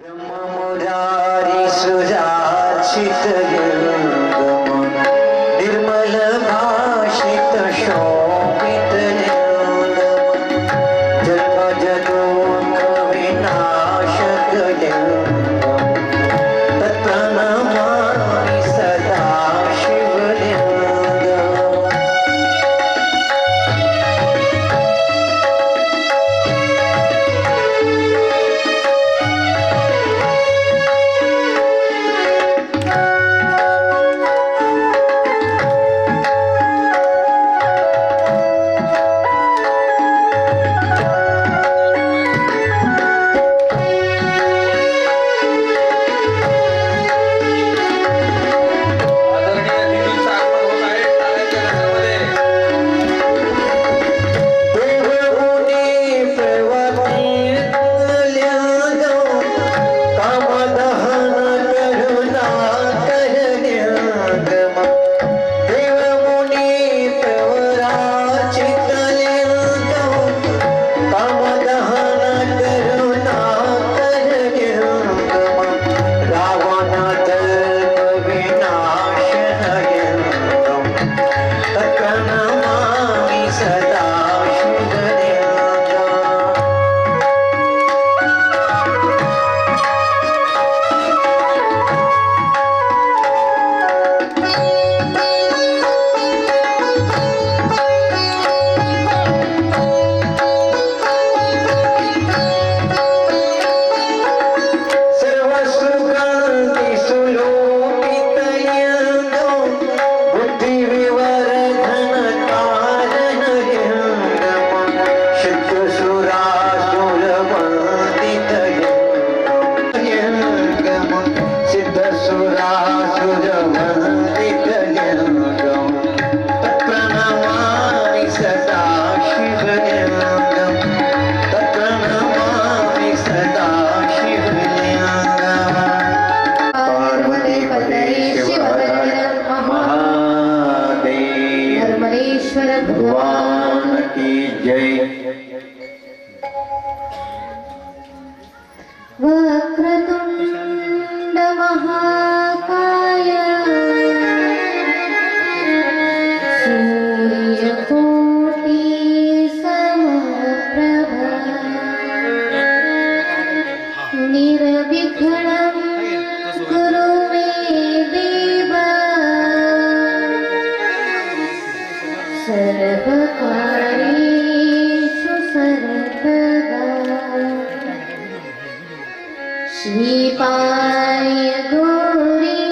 ब्रह्ममुरारी सुजाचित निर्गम निर्मल भाषित शोभित निर्गम जन्म जदोख विनाशक निर्गम तत्प्रणमामि सदा शिव निर्गम। भगवान की जय। वक्रतुंड महाकाय सूर्यकोटि समप्रभ निर्विघ्नं कुरु मे देव सर्वकार्येषु सर्वदा। श्रीपाय गौरी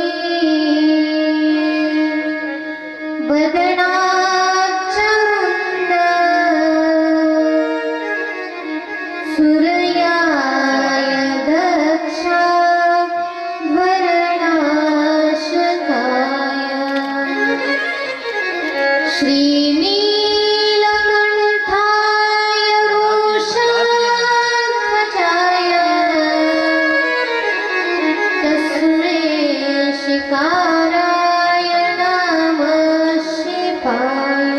वदनाच्चमुण्ड सूर्याय दक्षा वरनाशकाय श्रीनीलकण्ठाय वृषध्वजाय शिकाराय नमः शिवाय।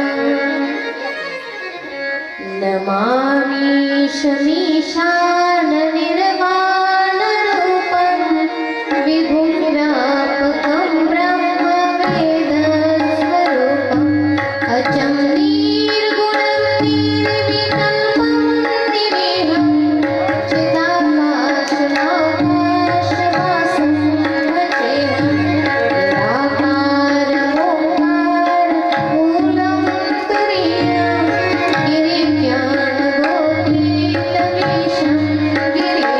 नमामि शमीशान निर्वाण रूपं विभुं व्यापकं ब्रह्म वेद स्वरूपम् अजं निर्गुणं निर्विकल्पं निरीहं चिदाकाशनाकाशवासं भजेऽहं। निराकारमोङ्कारमूलं तुरीयं गिरिज्ञानगोपीतमीशं गिरिं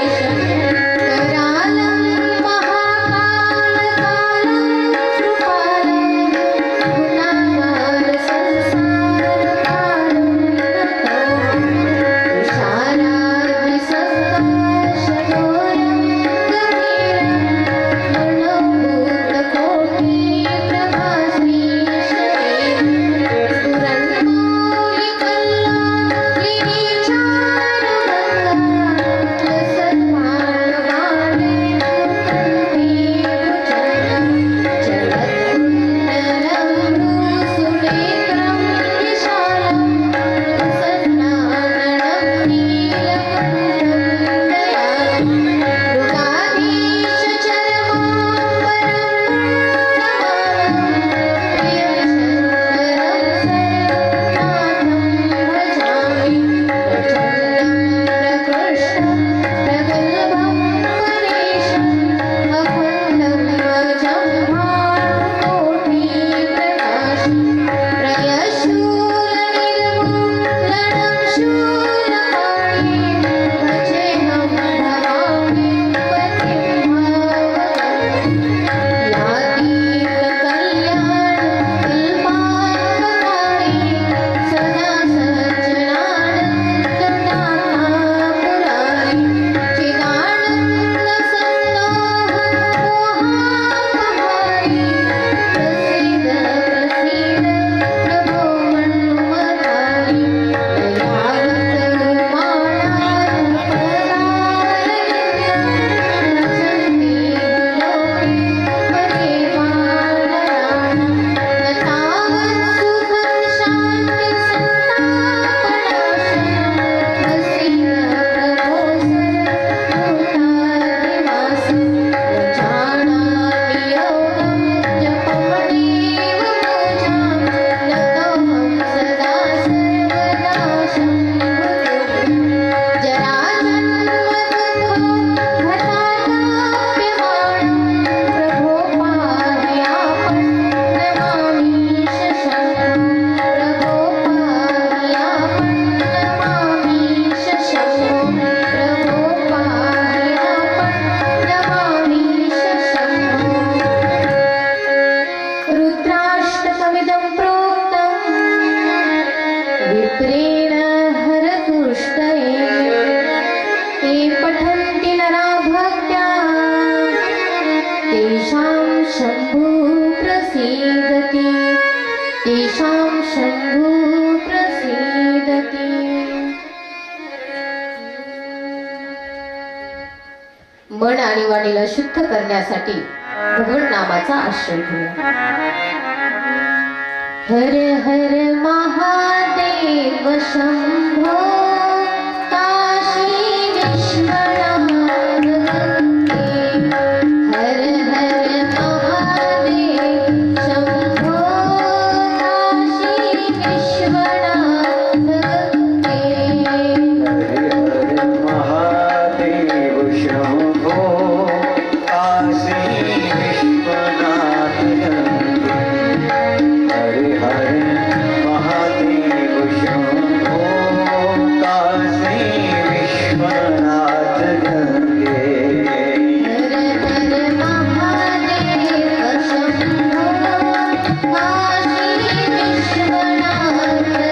मन आणि वाणीला शुद्ध करण्यासाठी भगवत नामाचा आश्रय घेऊया. हर हर महादेव शंभो काशी विश्वनाथ गंगे. हर हर महादेव शंभो काशी विश्वनाथ गंगे. महादेव शंभो काशी विश्वनाथ गंगे. हरे हरे महादेव शंभो काशी विश्वनाथ गंगे. हर हर महादेव शंभो काशी विश्वनाथ गंगे.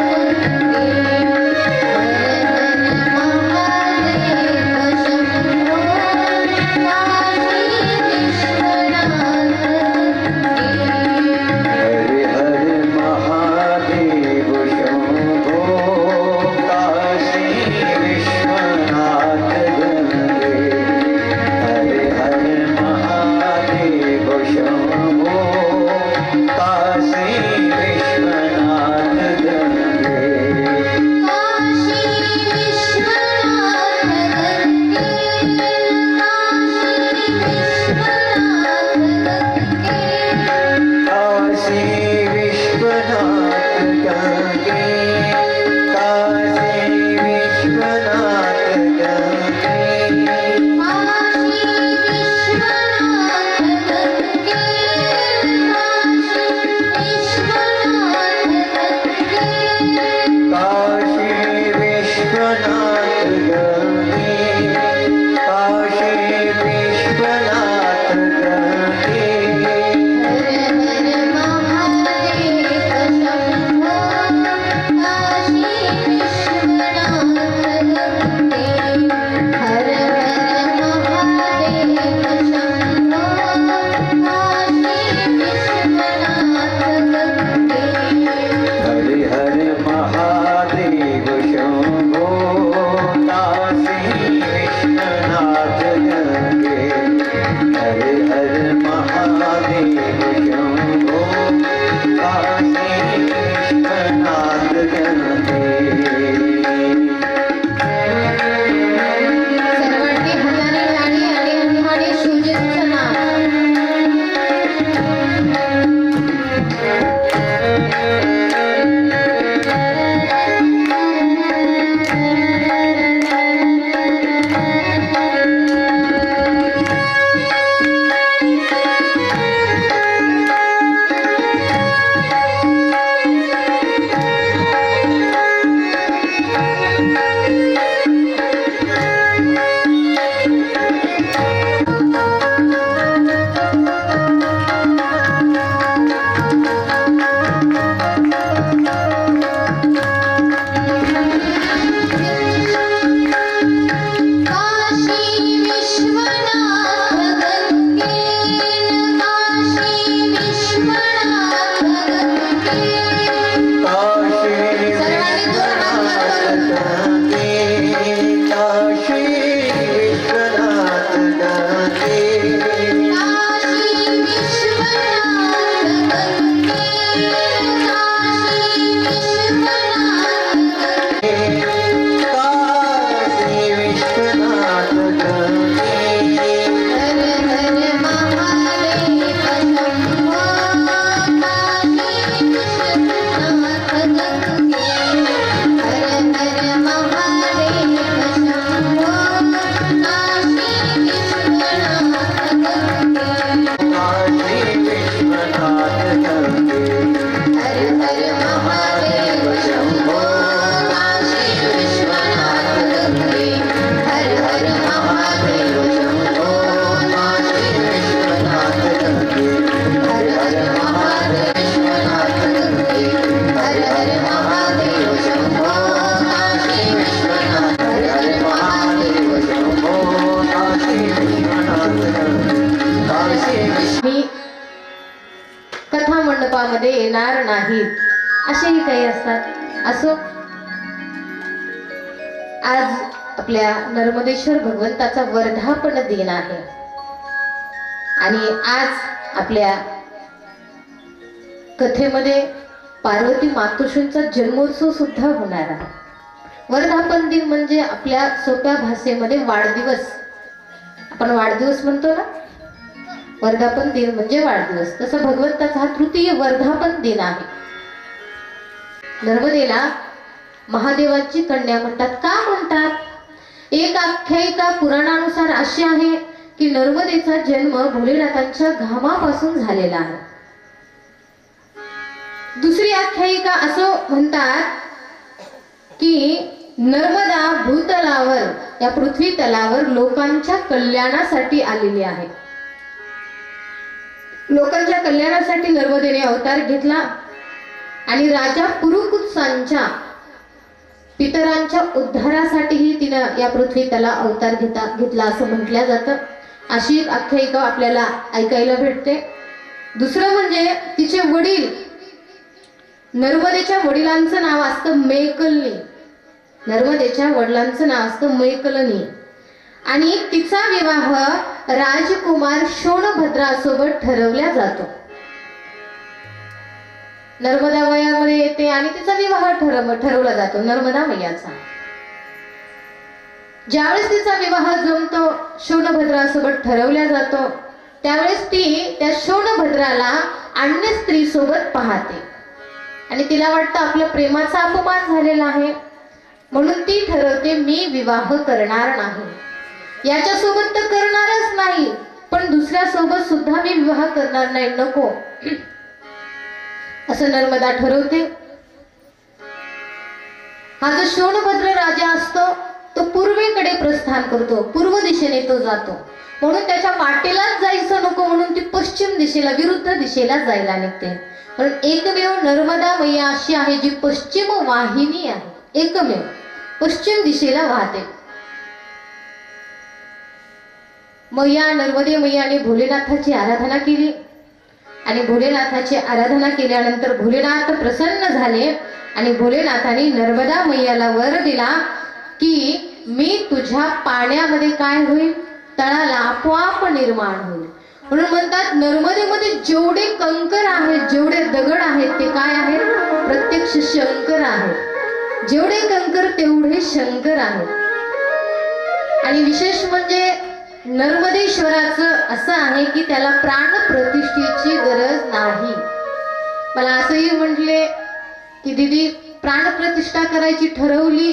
हर हर महादेव शंभो काशी विश्वनाथ गंगे. हरे हरे महादेव शंभो काशी विश्वनाथ गंगे. काशी विश्वनाथ गंगे. काशी विश्वनाथ गंगे. काशी विश्वनाथ गंगे. काशी विश्वनाथ गंगे. काशी विश्वनाथ गंगे. काशी विश्वनाथ गंगे. हर हर महादेव शंभो काशी विश्वनाथ गंगे. हर हर महादेव शंभो काशी विश्वनाथ गंगे. हरे हरे महादेव शंभो काशी विश्वनाथ गंगे. हरे हरे महादेव शंभो काशी विश्वनाथ गंगे. सर्वांनी हाताने टाळी आणि हनुमाने शिवजींचं नाव. काशी विश्वनाथ गंगे. काशी विश्वनाथ गंगे. काशी विश्वनाथ गंगे. काशी विश्वनाथ गंगे. काशी विश्वनाथ गंगे. काशी विश्वनाथ गंगे. काशी विश्वनाथ गंगे. हर हर महादेव शंभो काशी विश्वनाथ गंगे. हर हर महादेव शंभो काशी विश्वनाथ गंगे. काशी विश्वनाथ गंगे. हर हर महादेव शंभो काशी विश्वनाथ गंगे. हर हर महादेव शंभो काशी विश्वनाथ गंगे. हर हर महादेव विश्वनाथ गंगे. हर हर महादेव शंभो काशी विश्वनाथ. हर हर महादेव शंभो काशी विश्वनाथ गंगे. काशी मी कथा मंडपामध्ये येणार नाहीत असेही काही असतात. असो, आज आपल्या नर्मदेश्वर भगवंताचा वर्धापन दिन आहे आणि आज आपल्या कथेमध्ये पार्वती मातोश्रींचा जन्मोत्सव सुद्धा होणार आहे. वर्धापन दिन म्हणजे आपल्या सोप्या भाषेमध्ये वाढदिवस. आपण वाढदिवस म्हणतो ना, वर्धापन दिन म्हणजे वाढदिवस. तसं भगवंताचा हा तृतीय वर्धापन दिन आहे. नर्मदेला महादेवाची कन्या म्हणतात. का म्हणतात? एक आख्यायिका पुराणानुसार अशी आहे की नर्मदेचा जन्म भोलेनाथांच्या घामापासून झालेला आहे. दुसरी आख्यायिका असं म्हणतात की नर्मदा भूतलावर, या पृथ्वी तलावर लोकांच्या कल्याणासाठी आलेली आहे. लोकांच्या कल्याणासाठी नर्मदेने अवतार घेतला आणि राजा पुरुकुत्सांच्या पितरांच्या उद्धारासाठीही तिनं या पृथ्वी तला अवतार घेतला असं म्हटलं जातं. अशी एक आख्यायिका आपल्याला ऐकायला भेटते. दुसरं म्हणजे तिचे वडील, नर्मदेच्या वडिलांचं नाव असतं मैकलनी. नर्मदेच्या वडिलांचं नाव असतं मैकलनी आणि तिचा विवाह राजकुमार शोणभद्रासोबत ठरवला जातो. नर्मदा वयामध्ये येते आणि तिचा विवाह ठरवला जातो नर्मदा मैयाचा. ज्यावेळेस तिचा विवाह जमतो, शोणभद्रासोबत ठरवला जातो, त्यावेळेस ती त्या शोणभद्राला अन्य स्त्री सोबत पाहते आणि तिला वाटतं आपल्या प्रेमाचा अपमान झालेला आहे, म्हणून ती ठरवते मी विवाह करणार नाही. याच्यासोबत तर करणारच नाही, पण दुसऱ्या सोबत सुद्धा मी विवाह करणार नाही, नको असं नर्मदा ठरवते. हा जो शोणभद्र राजा असतो तो पूर्वेकडे प्रस्थान करतो, पूर्व दिशेने तो जातो, म्हणून त्याच्या वाटेलाच जायचं नको म्हणून ती पश्चिम दिशेला, विरुद्ध दिशेला जायला निघते. म्हणून एकमेव नर्मदा मैया अशी आहे जी पश्चिम वाहिनी आहे, एकमेव पश्चिम दिशेला वाहते. मैया, नर्मदे मैयाने भोलेनाथाची आराधना केली आणि भोलेनाथाची आराधना केल्यानंतर भोलेनाथ प्रसन्न झाले आणि भोलेनाथाने नर्मदा मैयाला वर दिला की मी तुझ्या पाण्यामध्ये काय होईल, तळाला आपोआप निर्माण होईल. म्हणून म्हणतात नर्मदेमध्ये जेवढे कंकर आहेत, जेवढे दगड आहेत ते काय आहेत, प्रत्यक्ष शंकर आहेत. जेवढे कंकर तेवढे शंकर आहेत. आणि विशेष म्हणजे नर्मदेश्वराचं असं आहे की त्याला प्राण प्रतिष्ठेची गरज नाही. मला असंही म्हटले की दीदी प्राण प्रतिष्ठा करायची ठरवली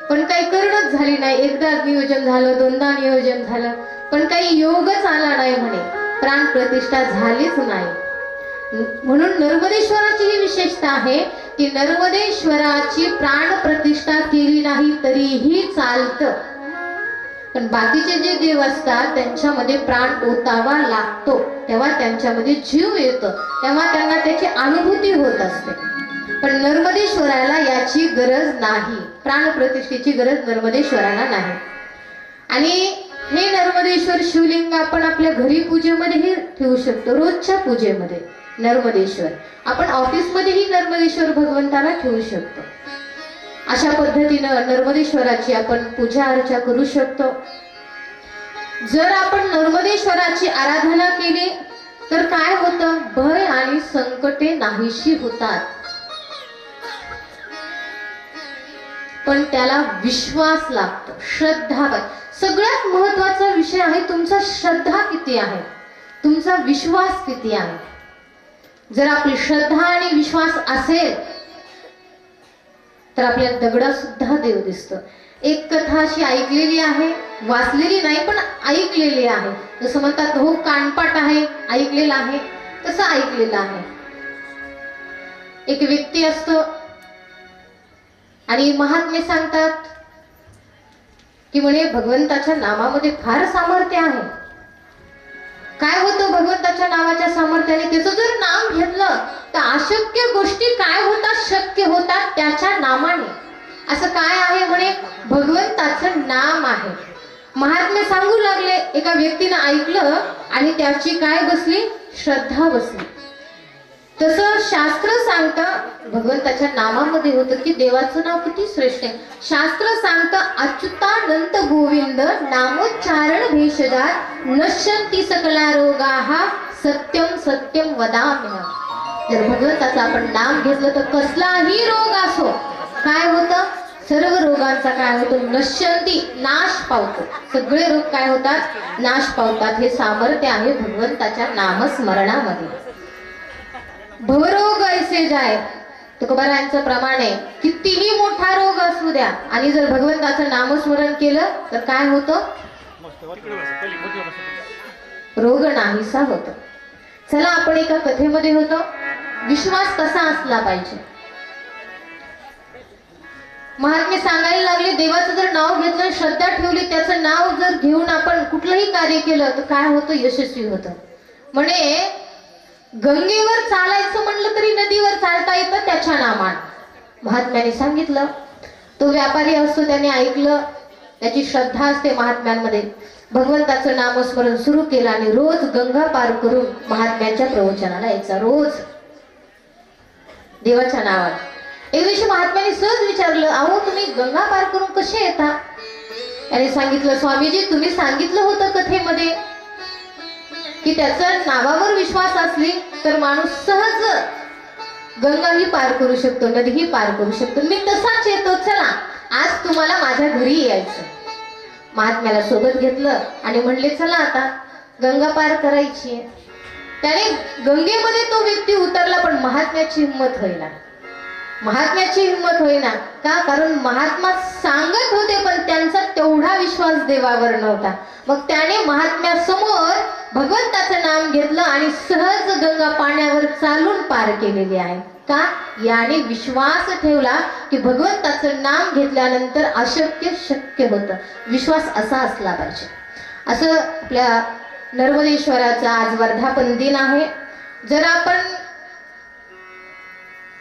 पण काही करणंच झाली नाही. एकदा नियोजन झालं, दोनदा नियोजन झालं, पण काही योगच आला नाही म्हणे, प्राण प्रतिष्ठा झालीच नाही. म्हणून नर्मदेश्वराची ही विशेषता आहे की नर्मदेश्वराची प्राण प्रतिष्ठा केली नाही तरीही चालतं, पण बाकीचे जे देव असतात त्यांच्यामध्ये प्राण ओतावा लागतो, तेव्हा त्यांच्यामध्ये जीव येतो, तेव्हा त्यांना त्याची अनुभूती होत असते. पण नर्मदेश्वराला याची गरज नाही, प्राण प्रतिष्ठेची गरज नर्मदेश्वराला नाही. आणि हे नर्मदेश्वर शिवलिंग आपण आपल्या घरी पूजेमध्येही ठेवू शकतो, रोजच्या पूजेमध्ये नर्मदेश्वर. आपण ऑफिसमध्येही नर्मदेश्वर भगवंताला ठेवू शकतो. अशा पद्धतीनं नर्मदेश्वराची आपण पूजा अर्चा करू शकतो. जर आपण नर्मदेश्वराची आराधना केली तर काय होतं, भय आणि संकटे नाहीशी होतात. पण त्याला विश्वास लागतो, श्रद्धा. सगळ्यात महत्वाचा विषय आहे तुमचा श्रद्धा किती आहे, तुमचा विश्वास किती आहे. जर आपली श्रद्धा आणि विश्वास असेल तर आपल्या दगडात सुद्धा देव दिसतो. एक कथा अशी ऐकलेली आहे, वाचलेली नाही पण ऐकलेली आहे. जसं म्हणतात हो कानपाट आहे, ऐकलेलं आहे, तसं ऐकलेलं आहे. एक व्यक्ती असतो आणि महात्मे सांगतात की म्हणे भगवंताच्या नामामध्ये फार सामर्थ्य आहे. काय होतं भगवंताच्या नावाच्या सामर्थ्याने, त्याचं जर नाम घेतलं तर अशक्य गोष्टी काय होतात, शक्य होतात त्याच्या नामाने. असं काय आहे म्हणे, भगवंताचं नाम आहे. महात्मे सांगू लागले, एका व्यक्तीनं ऐकलं आणि त्याची काय बसली, श्रद्धा बसली. तसं शास्त्र सांगतं, भगवंताच्या नामामध्ये होतं की देवाचं नाव किती श्रेष्ठ आहे. शास्त्र सांगतं अच्युतानंत गोविंद नामोच्चारण भेषजात नश्यन्ति सकला रोगाः सत्यम सत्यम वदाम्यहम्. जर भगवंताचं आपण नाम घेतलं तर कसलाही रोग असो काय होतं, सर्व रोगांचा काय होतो, नश्यंती, नाश पावतो. सगळे रोग काय होतात, नाश पावतात. हे सामर्थ्य आहे भगवंताच्या नामस्मरणामध्ये. भवरोग ऐसे जाय, तुकोबारायांचं प्रमाण आहे, कितीही मोठा रोग असू द्या आणि जर भगवंताचं नामस्मरण केलं तर काय होतं, रोग नाहीसा होतो. चला आपण एका कथेमध्ये होतो. विश्वास कसा असला पाहिजे, महात्मे सांगायला लागले. देवाचं जर नाव घेतलं, श्रद्धा ठेवली, त्याचं नाव जर घेऊन आपण कुठलंही कार्य केलं तर काय होतं, यशस्वी होतं. म्हणे गंगेवर चालायचं म्हणलं तरी नदीवर चालता येतं त्याच्या नामान. महात्म्याने सांगितलं. तो व्यापारी असतो, त्याने ऐकलं, त्याची श्रद्धा असते महात्म्यांमध्ये. भगवंताचं नामस्मरण सुरू केलं आणि रोज गंगा पार करून महात्म्यांच्या प्रवचनाला यायचा, रोज देवाच्या नावात. एक दिवशी महात्म्याने सहज विचारलं, अहो तुम्ही गंगा पार करून कसे येता? त्याने सांगितलं, स्वामीजी तुम्ही सांगितलं होतं कथेमध्ये की त्याच्या नावावर विश्वास असली तर माणूस सहज गंगाही पार करू शकतो, नदीही पार करू शकतो. मी तसाच येतो, चला आज तुम्हाला माझ्या घरी यायचं. महात्म्याला सोबत घेतलं आणि म्हणले चला आता गंगा पार करायची. त्याने गंगेमध्ये तो व्यक्ती उतरला, पण महात्म्याची हिंमत होईना. महात्म्याची हिंमत होईना का, कारण महात्मा सांगत होते पण त्यांचा तेवढा विश्वास देवावर नव्हता. मग त्याने महात्म्यासमोर भगवंताचं नाम घेतलं आणि सहज गंगा पाण्यावर चालून पार केलेली आहे. का, याने विश्वास ठेवला की भगवंताचं नाम घेतल्यानंतर अशक्य शक्य होतं. विश्वास असा असला पाहिजे. असं आपल्या नर्मदेश्वराचा आज वर्धापन दिन आहे. जर आपण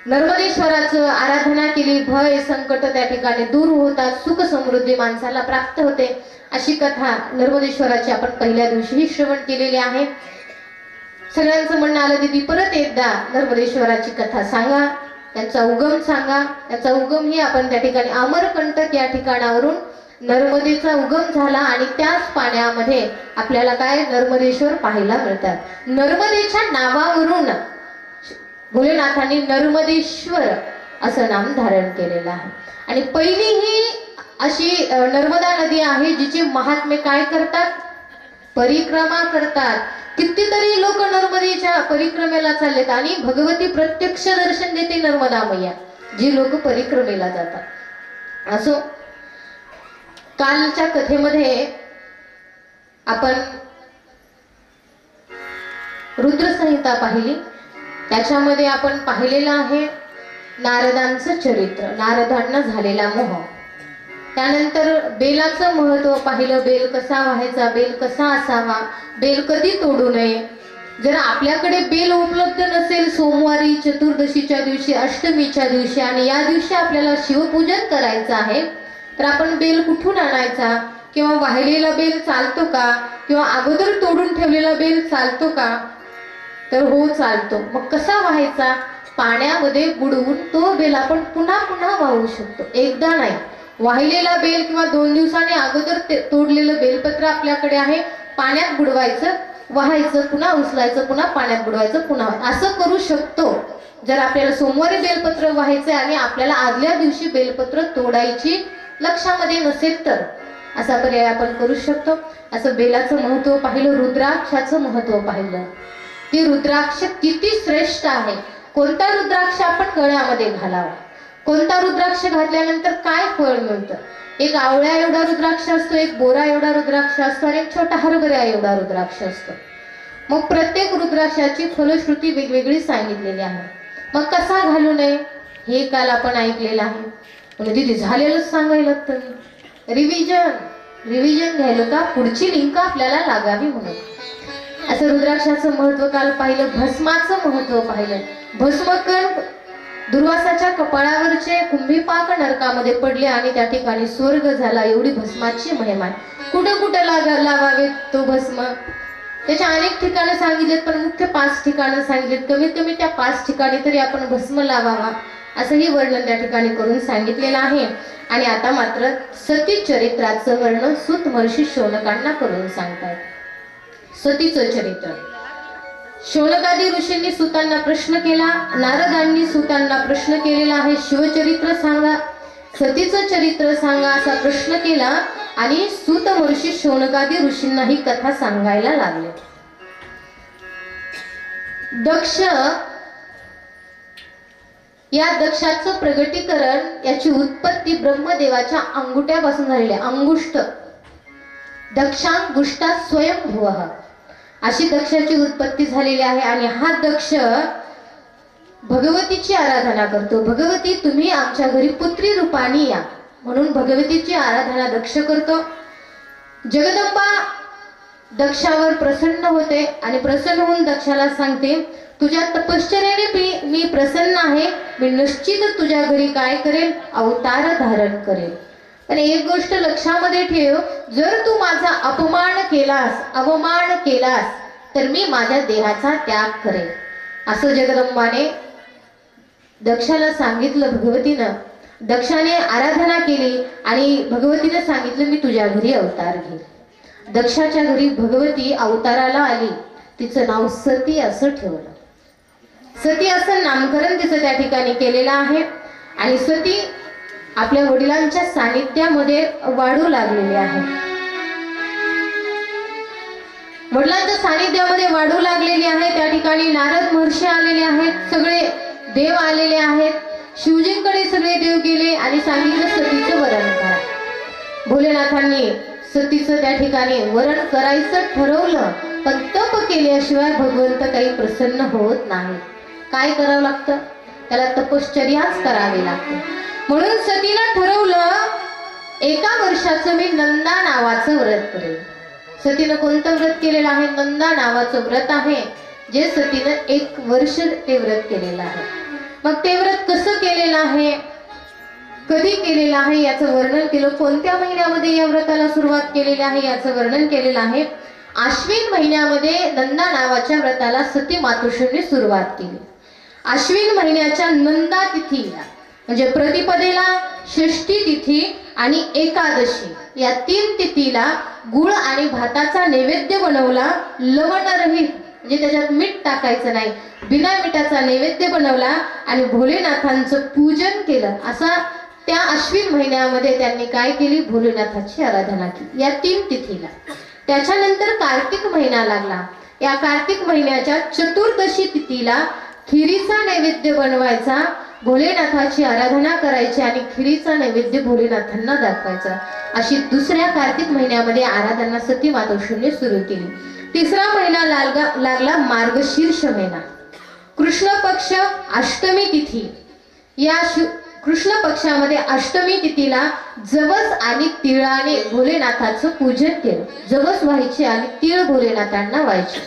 नर्मदेश्वराचं आराधना केली, भय संकट त्या ठिकाणी दूर होतात, सुख समृद्धी माणसाला प्राप्त होते. अशी कथा नर्मदेश्वराची आपण पहिल्या दिवशीही श्रवण केलेली आहे. सगळ्यांचं म्हणणं आलं, दीदी परत एकदा नर्मदेश्वराची कथा सांगा, त्यांचा उगम सांगा. त्याचा उगम ही आपण त्या ठिकाणी अमरकंटक या ठिकाणावरून नर्मदेचा उगम झाला आणि त्याच पाण्यामध्ये आपल्याला काय नर्मदेश्वर पाहायला मिळतात. नर्मदेच्या नावावरून भोलेनाथांनी नर्मदेश्वर असं नाम धारण केलेलं आहे. आणि पहिली ही अशी नर्मदा नदी आहे जिचे महात्मे काय करतात, परिक्रमा करतात. कितीतरी लोक नर्मदेच्या परिक्रमेला चाललेत आणि भगवती प्रत्यक्ष दर्शन देते नर्मदा मैया, जी लोक परिक्रमेला जातात. असो, कालच्या कथेमध्ये आपण रुद्रसंहिता पाहिली. त्याच्यामध्ये आपण पाहिलेलं आहे नारदांचं चरित्र, नारदांना झालेला मोह. त्यानंतर बेलाचं महत्व पाहिलं, बेल कसा व्हायचा, बेल कसा असावा, बेल कधी तोडू नये. जर आपल्याकडे बेल उपलब्ध नसेल सोमवारी, चतुर्दशीच्या दिवशी, अष्टमीच्या दिवशी आणि या दिवशी आपल्याला शिवपूजन करायचं आहे, तर आपण बेल कुठून आणायचा, किंवा वाहिलेला बेल चालतो का, किंवा अगोदर तोडून ठेवलेला बेल चालतो का, तर हो चालतो. मग कसा व्हायचा, पाण्यामध्ये बुडवून तो बेल आपण पुन्हा पुन्हा वाहू शकतो, एकदा नाही. वाहिलेला बेल किंवा 2 दिवसांनी अगोदर तोडलेलं बेलपत्र आपल्याकडे आहे, पाण्यात बुडवायचं, वाहायचं, पुन्हा उचलायचं, पुन्हा पाण्यात बुडवायचं, पुन्हा असं करू शकतो. जर आपल्याला सोमवारी बेलपत्र व्हायचं आणि आपल्याला आदल्या दिवशी बेलपत्र तोडायची लक्षामध्ये नसेल तर असा पर्याय आपण करू शकतो. असं बेलाचं महत्व पाहिलं, रुद्राक्षाचं महत्व पाहिलं. ती रुद्राक्ष किती श्रेष्ठ आहे. कोणता रुद्राक्ष आपण गळ्यामध्ये घालावा, कोणता रुद्राक्ष घातल्यानंतर काय फळ मिळतं. एक आवळ्या एवढा रुद्राक्ष असतो, एक बोरा एवढा रुद्राक्ष असतो आणि एक छोटा हरभरा एवढा रुद्राक्ष असतो. मग प्रत्येक रुद्राक्षाची फलश्रुती वेगवेगळी सांगितलेली आहे. मग कसा घालू नये हे काल आपण ऐकलेलं आहे. म्हणजे दिदी झालेलंच सांगायला लागतं, रिव्हिजन घ्यायला का, पुढची लिंक आपल्याला लागावी म्हणून. असं रुद्राक्षाचं महत्व काल पाहिलं. भस्माचं महत्व पाहिलं. भस्मकण दुर्वासाच्या कपाळावरचे कुंभीपाक नरकामध्ये पडले आणि त्या ठिकाणी स्वर्ग झाला, एवढी भस्माची महिमा. कुठं कुठं लावावे तो भस्म, त्याच्या अनेक ठिकाणं सांगितलेत, पण मुख्य 5 ठिकाणं सांगितलेत. कमीत कमी त्या 5 ठिकाणी तरी आपण भस्म लावावा असंही वर्णन त्या ठिकाणी करून सांगितलेलं आहे. आणि आता मात्र सती चरित्राचं वर्णन सूत महर्षी शौनकांना करून सांगतात. सतीचं चरित्र. शौनकादी ऋषींनी सुतांना प्रश्न केला, नारदांनी सुतांना प्रश्न केलेला आहे, शिवचरित्र सांगा, सतीचं चरित्र सांगा असा प्रश्न केला. आणि सूत महर्षी शौनकादी ऋषींना ही कथा सांगायला लागले. दक्ष, या दक्षाचं प्रगटीकरण, याची उत्पत्ती ब्रह्मदेवाच्या अंगुठ्यापासून झालेली आहे. अंगुष्ठ, दक्षांगुष्टा स्वयंभुवः अशी दक्षाची उत्पत्ती झालेली आहे. आणि हा दक्ष भगवतीची आराधना करतो. भगवती तुम्ही आमच्या घरी पुत्री रूपाने या म्हणून भगवतीची आराधना दक्ष करतो. जगदंबा दक्षावर प्रसन्न होते आणि प्रसन्न होऊन दक्षाला सांगते, तुझ्या तपश्चर्याने मी प्रसन्न आहे, मी निश्चित तुझ्या घरी काय करेल, अवतार धारण करेल. पण एक गोष्ट लक्षामध्ये ठेव, जर तू माझा अपमान केलास, अवमान केलास, तर मी माझ्या देहाचा त्याग करेल असं जगदंबाने दक्षाला सांगितलं. भगवतीनं दक्षाने आराधना केली आणि भगवतीने सांगितलं, मी तुझ्या घरी अवतार घेईल. दक्षाच्या घरी भगवती अवताराला आली. तिचं नाव सती असं ठेवलं. सती असं नामकरण तिचं त्या ठिकाणी केलेलं आहे. आणि सती आपल्या वडिलांच्या सानिध्यामध्ये वाढू लागलेली आहे. वडिलांच्या सानिध्यामध्ये वाढू लागलेली आहे. त्या ठिकाणी नारद महर्षी आलेले आहेत, सगळे देव आलेले आहेत. शिवजींकडे सगळे देव गेले आणि सांगितलं सतीचं वरण करा. भोलेनाथांनी सतीचं त्या ठिकाणी वरण करायचं ठरवलं, पण तप केल्याशिवाय भगवंत काही प्रसन्न होत नाही. काय करावं लागतं, त्याला तपश्चर्याच करावी लागते. म्हणून सतीनं ठरवलं, 1 वर्षाचं मी नंदा नावाचं व्रत करेल. सतीनं कोणतं व्रत केलेलं आहे, नंदा नावाचं व्रत आहे, जे सतीनं 1 वर्ष ते व्रत केलेलं आहे. मग ते व्रत कसं केलेलं आहे, कधी केलेलं आहे याचं वर्णन केलं. कोणत्या महिन्यामध्ये या व्रताला सुरुवात केलेली आहे याचं वर्णन केलेलं आहे. आश्विन महिन्यामध्ये नंदा नावाच्या व्रताला सती मातोश्रींनी सुरुवात केली. आश्विन महिन्याच्या नंदा तिथीला म्हणजे प्रतिपदेला, षष्ठी तिथी आणि एकादशी या 3 तिथीला गुळ आणि भाताचा नैवेद्य बनवला. लवणरहित म्हणजे त्याच्यात मीठ टाकायचं नाही, बिना मिठाचा नैवेद्य बनवला आणि भोलेनाथांचं पूजन केलं. असा त्या आश्विन महिन्यामध्ये त्यांनी काय केली, भोलेनाथाची आराधना केली या 3 तिथीला. त्याच्यानंतर कार्तिक महिना लागला. या कार्तिक महिन्याच्या चतुर्दशी तिथीला खिरीचा नैवेद्य बनवायचा, भोलेनाथाची आराधना करायची आणि खिरीचा नैवेद्य भोलेनाथांना दाखवायचा. अशी दुसऱ्या कार्तिक महिन्यामध्ये आराधना सती मातोश्रींनी सुरू केली. 3रा महिना लागला मार्गशीर्ष महिना. कृष्ण पक्ष अष्टमी तिथी. या कृष्ण पक्षामध्ये अष्टमी तिथीला जवस आणि तिळाने भोलेनाथाचं पूजन केलं. जवस व्हायचे आणि तीळ भोलेनाथांना व्हायचे.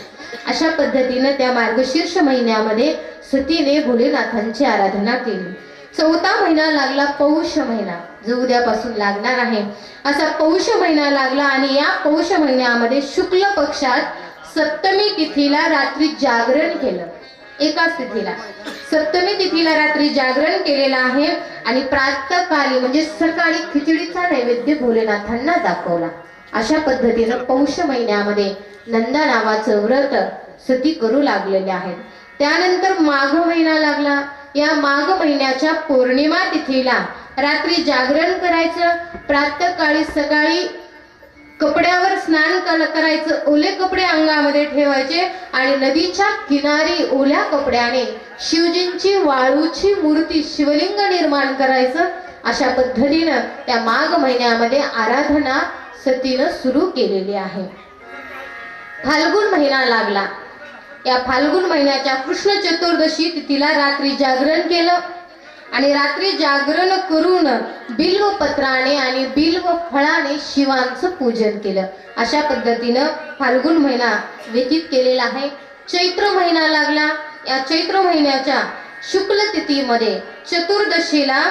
अशा पद्धतीने त्या मार्गशीर्ष महिन्यामध्ये सतीने भोलेनाथांची आराधना केली. 4था महिना लागला पौष महिना, जो उद्यापासून लागणार आहे. असा पौष महिना लागला आणि या पौष महिन्यामध्ये शुक्ल पक्षात सप्तमी तिथीला रात्री जागरण केलं. एकाच तिथीला सप्तमी तिथीला रात्री जागरण केलेलं आहे आणि प्रातःकाली म्हणजे सकाळी खिचडीचा नैवेद्य भोलेनाथांना दाखवला. अशा पद्धतीनं पौष महिन्यामध्ये नंदा नावाचं व्रत सती करू लागलेले आहेत. त्यानंतर माघ महिना लागला. या माघ महिन्याच्या पौर्णिमा तिथीला रात्री जागरण करायचं, प्रातःकाळी सकाळी कपड्यावर स्नान करायचं, ओले कपडे अंगामध्ये ठेवायचे आणि नदीच्या किनारी ओल्या कपड्याने शिवजींची वाळूची मूर्ती, शिवलिंग निर्माण करायचं. अशा पद्धतीनं त्या माघ महिन्यामध्ये आराधना सतीनं सुरू केलेली आहे. फाल्गुन महिना लागला. या फाल्गुन महिन्याच्या कृष्ण चतुर्दशी तिथीला रात्री जागरण केलं आणि रात्री जागरण करून बिल्व पत्राने आणि बिल्व फळाने शिवांचं पूजन केलं. अशा पद्धतीनं फाल्गुन महिना व्यतीत केलेला आहे. चैत्र महिना लागला. या चैत्र महिन्याच्या शुक्ल तिथीमध्ये चतुर्दशीला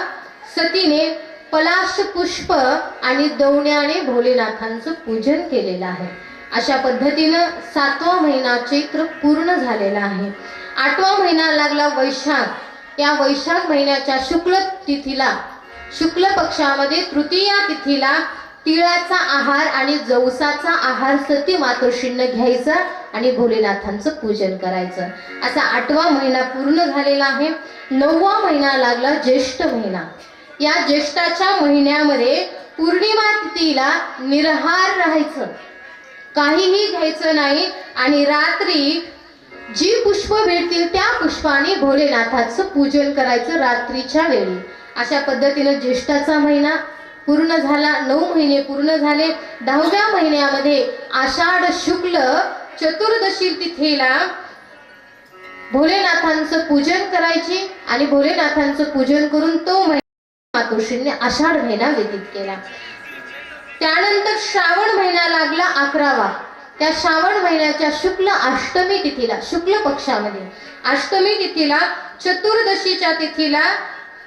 सतीने पलाश पुष्प आणि दौण्याने भोलेनाथांचं पूजन केलेलं आहे. अशा पद्धतीनं 7वा महिना चैत्र पूर्ण झालेला आहे. 8वा महिना लागला वैशाख. या वैशाख महिन्याच्या शुक्ल तिथीला, शुक्ल पक्षामध्ये तृतीया तिथीला तिळाचा आहार आणि जवसाचा आहार सती मातोश्रींना घ्यायचा आणि भोलेनाथांचं पूजन करायचं. असा 8वा महिना पूर्ण झालेला आहे. 9वा महिना लागला ज्येष्ठ महिना. या ज्येष्ठाच्या महिन्यामध्ये पौर्णिमा तिथीला निराहार राहायचं, काहीही घ्यायचं नाही आणि रात्री जी पुष्प भेटतील त्या पुष्पाने भोलेनाथाचं पूजन करायचं रात्रीच्या वेळी. अशा पद्धतीनं ज्येष्ठाचा महिना पूर्ण झाला. 9 महिने पूर्ण झाले. 10व्या महिन्यामध्ये आषाढ शुक्ल चतुर्दशी तिथीला भोलेनाथांचं पूजन करायचे आणि भोलेनाथांचं पूजन करून तो महिना मातोश्रींनी आषाढ महिना व्यतीत केला. त्यानंतर श्रावण महिना लागला 11वा. त्या श्रावण महिन्याच्या शुक्ल अष्टमी तिथीला, शुक्ल पक्षामध्ये अष्टमी तिथीला चतुर्दशीच्या तिथीला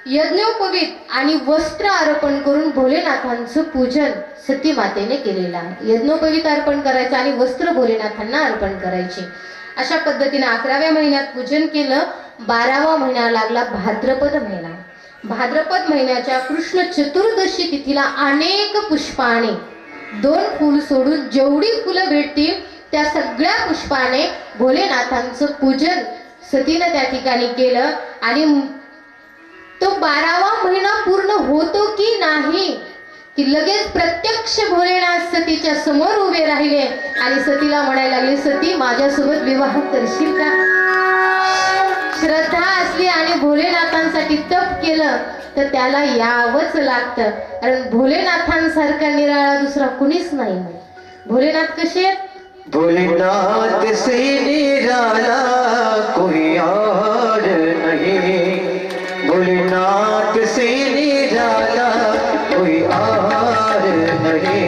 यज्ञोपवीत आणि वस्त्र अर्पण करून भोलेनाथांचं पूजन सती मातेने केलेलं आहे. यज्ञोपवीत अर्पण करायचं आणि वस्त्र भोलेनाथांना अर्पण करायचे. अशा पद्धतीने 11व्या महिन्यात पूजन केलं. 12वा महिना लागला भाद्रपद महिना. भाद्रपद महिन्याच्या कृष्ण चतुर्दशी तिथीला अनेक पुष्पाने, 2 फूल सोडून जेवढी फुलं भेटतील त्या सगळ्या पुष्पाने भोलेनाथांचं पूजन सतीनं त्या ठिकाणी केलं. आणि तो 12वा महिना पूर्ण होतो की नाही की लगेच प्रत्यक्ष भोलेनाथ सतीच्या समोर उभे राहिले आणि सतीला म्हणायला लागले, सती माझ्यासोबत विवाह करशील का? श्रद्धा असली आणि भोलेनाथांसाठी तप केलं तर त्याला यावंच लागतं, कारण भोलेनाथांसारखा निराळा दुसरा कुणीच नाही. भोलेनाथ कसे आहेत? भोलेनाथ से निराला कोई और नहीं, भोलेनाथ से निराला कोई और नहीं.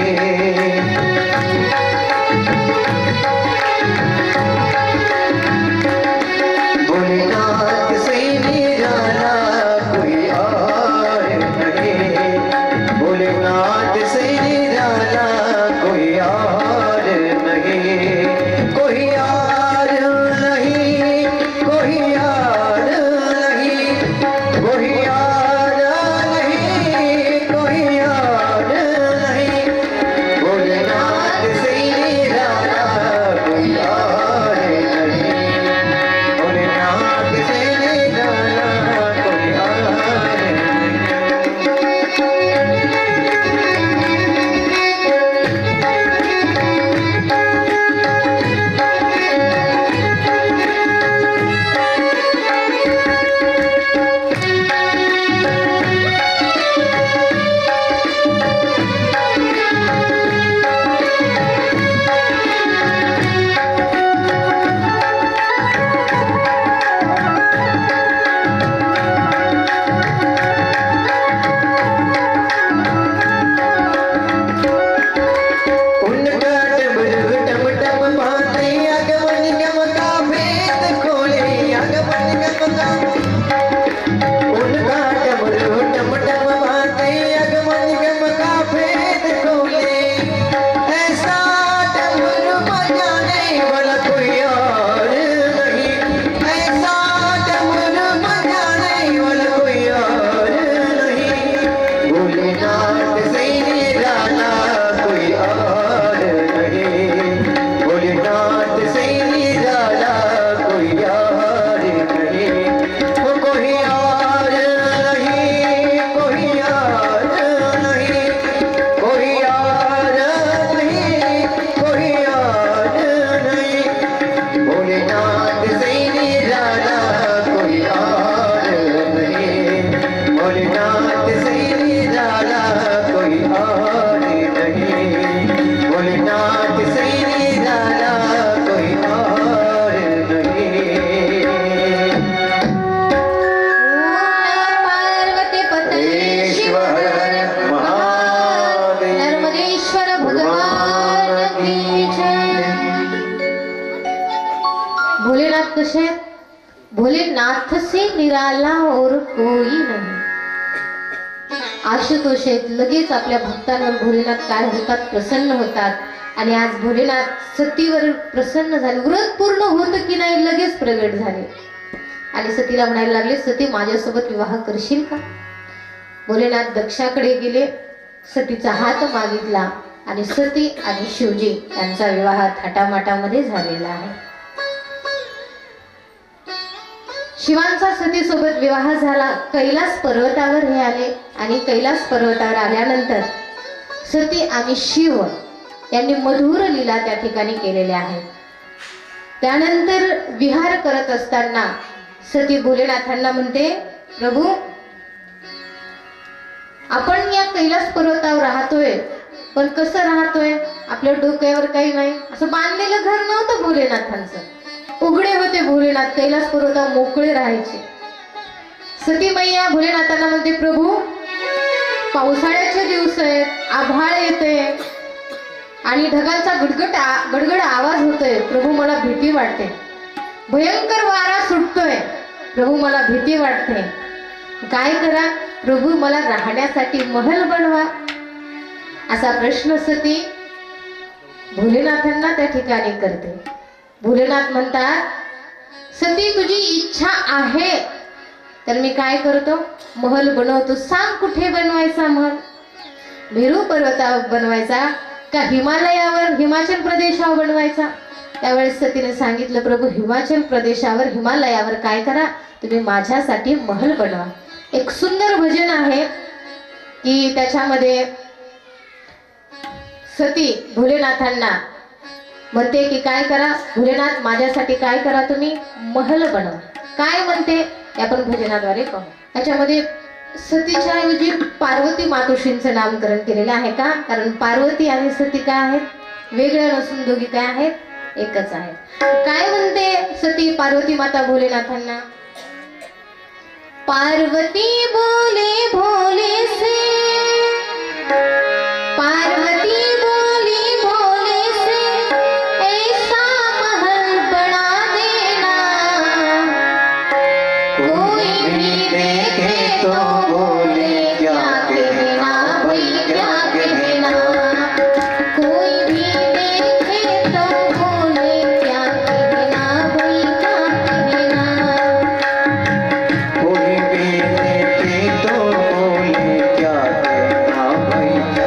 भोलेनाथ से निराला कोई और नहीं, भोलेनाथ से निराला कोई और नहीं, कोई और नहीं, कोई और नहीं, कोई और नहीं, कोई और नहीं. भोलेनाथ से निराला कोई और नहीं, भोलेनाथ से निराला कोई और उनका डमरू डम डम बांधे, अगमन गम का भेद खोले, अगमन गम का. उनका डमरू डम डम बांधे, अगमन गम का भेद खोले, ऐसा डमरू बजाने वाला कोई और नहीं, ऐसा डमरू बजाने वाला कोई और नहीं. भोलेनाथ से निराला कोई और नहीं, भोलेनाथ से निराला कोई और नहीं, वो कोई और नहीं, कोई और नहीं, कोई और नहीं, कोई और नहीं. भोलेनाथ से निराला कोई और नहीं, भोलेनाथ से निराला कोई और नहीं, भोलेनाथ से निराला कोई और नहीं. पार्वती पतेश्वर महादेव नर्मदेश्वर भगवान की जय. भोलेनाथ कसे आहेत? भोलेनाथ से निराला और कोई नहीं. आशुतोष आहेत. लगेच आपल्या भक्तांवर भोलेनाथ काय होतात? प्रसन्न होतात. आणि आज भोलेनाथ सतीवर प्रसन्न झाले. व्रत पूर्ण होतं की नाही लगेच प्रगट झाले आणि सतीला म्हणायला लागले, सती माझ्यासोबत विवाह करशील का? भोलेनाथ दक्षाकडे गेले, सतीचा हात मागितला आणि सती आणि शिवजी यांचा विवाह थाटामाटामध्ये झालेला आहे. शिवांचा सतीसोबत विवाह झाला. कैलास पर्वतावर हे आले आणि कैलास पर्वतावर आल्यानंतर सती आणि शिव यांनी मधुर लीला त्या ठिकाणी केलेल्या आहेत. त्यानंतर विहार करत असताना सती भोलेनाथांना म्हणते, प्रभू आपण या कैलास पर्वतावर राहतोय, पण कसं राहतोय? आपल्या डोक्यावर काही नाही, असं बांधलेलं घर नव्हतं भोलेनाथांचं, उघडे होते भोलेनाथ, कैलास पर्वतावर मोकळे राहायचे. सती मैया भोलेनाथांना म्हणते, प्रभू पावसाळ्याचे दिवस आहेत, आभाळ येते आणि ढगांचा गडगड आवाज होतोय, प्रभू मला भीती वाटते, भयंकर वारा सुटतोय, प्रभू मला भीती वाटते, काय करा प्रभू? मला राहण्यासाठी महल बनवा. असा प्रश्न सती भोलेनाथांना त्या ठिकाणी करते. भोलेनाथ म्हणतात, सती तुझी इच्छा आहे तर मी काय करतो? महल बनवतो. सांग कुठे बनवायचा महल? मेरू पर्वतावर बनवायचा का हिमालयावर, हिमाचल प्रदेशावर बनवायचा? त्यावेळेस सतीने सांगितलं, प्रभू हिमाचल प्रदेशावर, हिमालयावर काय करा, तुम्ही माझ्यासाठी महल बनवा. एक सुंदर भजन आहे की त्याच्यामध्ये सती भोलेनाथांना म्हणते की काय करा भोलेनाथ, माझ्यासाठी काय करा, तुम्ही महल बनवा. काय म्हणते ते आपण भजनाद्वारे पाहू. त्याच्यामध्ये सतीच्या ऐवजी पार्वती मातोश्रींचं नामकरण केलेलं आहे का? कारण पार्वती आणि सती काय आहेत? वेगळ्या नसून दोघी काय आहेत? एकच आहेत. काय म्हणते सती पार्वती माता भोलेनाथांना? पार्वती बोले भोले से, पार्वती बोली भोले से, ऐसा महल बना देना, कोई भी देखे तो बोले क्या कहना, भाई क्या कहना, कोई भी देखे तो बोले क्या कहना, भाई क्या कहना, कोई भी देखे तो बोले क्या कहना, भाई क्या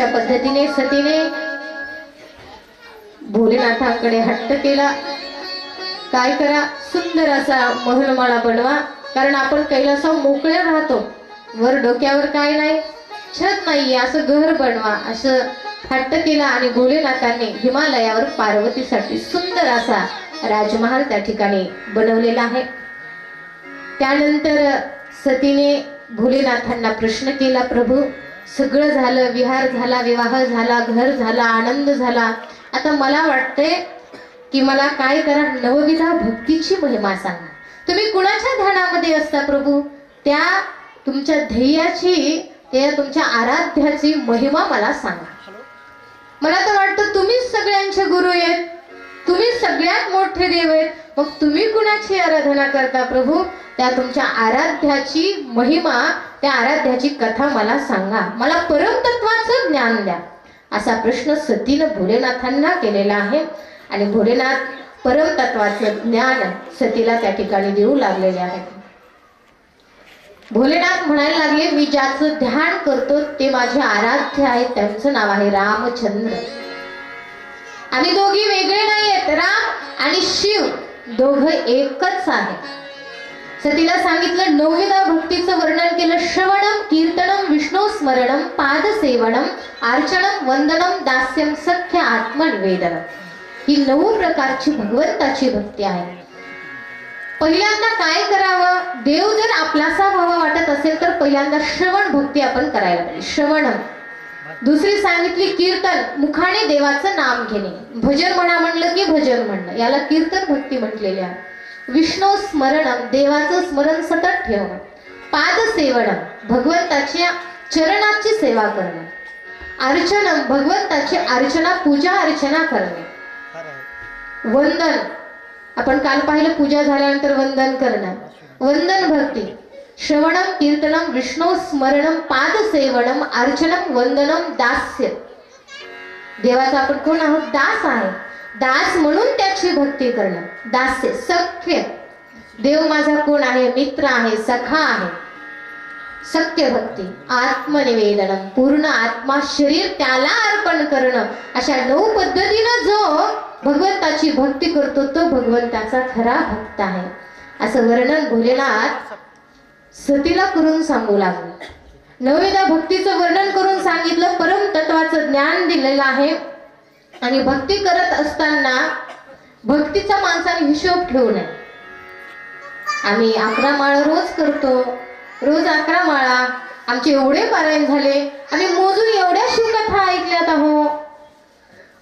पद्धतीने सतीने भोलेनाथांकडे हट्ट केला, काय करा, सुंदर असा महलमाळा बनवा, कारण आपण कैलासा मोकळ्या राहतो, वर डोक्यावर काय नाही, छत नाही, असं घर बनवा, असं हट्ट केला. आणि भोलेनाथांनी हिमालयावर पार्वतीसाठी सुंदर असा राजमहाल त्या ठिकाणी बनवलेला आहे. त्यानंतर सतीने भोलेनाथांना प्रश्न केला, प्रभू सगळं झालं, विहार झाला, विवाह झाला, घर झाला, आनंद झाला, आता मला वाटते की मला काय करा, नवविधा भक्तीची महिमा सांगा. तुम्ही कुणाच्या ध्यानामध्ये असता प्रभू, त्या तुमच्या ध्येयाची, त्या तुमच्या आराध्याची महिमा मला सांगा. मला तर वाटतं तुम्हीच सगळ्यांचे गुरु आहेत, तुम्ही सगळ्यात मोठे देव आहेत, मग तुम्ही कुणाची आराधना करता प्रभू, त्या तुमच्या आराध्याची महिमा, त्या आराध्याची कथा मला सांगा, मला परमतत्वाचं ज्ञान द्या, असा प्रश्न सतीनं भोलेनाथांना केलेला आहे. आणि भोलेनाथ परमतत्वाचं ज्ञान सतीला त्या ठिकाणी देऊ लागलेले आहेत. भोलेनाथ म्हणायला लागले, मी ज्याचं ध्यान करतो ते माझे आराध्य आहे, त्यांचं नाव आहे रामचंद्र. आम्ही दोघी वेगळे नाही आहेत, राम आणि शिव दोघं एकच आहे. सतीला सांगितलं, नवविधा भक्तीचं वर्णन केलं, श्रवणम, कीर्तनम, विष्णू स्मरणम, पादसेवनम, अर्चनम, वंदनम, दास्यम, सख्य, आत्मनिवेदनम, ही 9 प्रकारची भगवंताची भक्ती आहे. पहिल्यांदा काय करावं, देव जर आपलासा व्हावा वाटत असेल तर पहिल्यांदा श्रवण भक्ती आपण करायला पाहिजे, श्रवण. दुसरी सांगितली कीर्तन, मुखाने देवाचं नाम घेणे, भजन म्हणा म्हणलं की भजन म्हणणं, याला कीर्तन भक्ती म्हटलेली आहे. विष्णू स्मरणम, देवाचं स्मरण सतत ठेवणं. पादसेवनम, भगवंताच्या चरणाची सेवा करणं. अर्चनम, भगवंताची अर्चना, पूजा अर्चना करणे. वंदन, आपण काल पाहिलं पूजा झाल्यानंतर वंदन करणं, वंदन भक्ती. श्रवणम, कीर्तनम, विष्णू स्मरणम, पादसेवनम, अर्चनम, वंदनम, दास्य. देवाचा आपण कोण आहोत, दास आहे, दास म्हणून त्याची भक्ती करणं. दास्य, सख्य, देव माझा कोण आहे, मित्र आहे, सखा आहे, सख्य भक्ती. आत्मनिवेदनम, पूर्ण आत्मा शरीर त्याला अर्पण करणं. अशा 9 पद्धतीनं जो भगवंताची भक्ती करतो तो भगवंताचा खरा भक्त आहे, असं वर्णन भोलेनाथ सतीला करून सांगू लागले. नवविधा भक्तीचं वर्णन करून सांगितलं, परम तत्वाचं ज्ञान दिलेलं आहे. आणि भक्ती करत असताना भक्तीचा माणसाने हिशोब ठेवू नये. आम्ही 11 माळा रोज करतो, रोज 11 माळा, आमचे एवढे पारायण झाले, आम्ही मोजून एवढ्या शिवकथा ऐकल्यात आहो.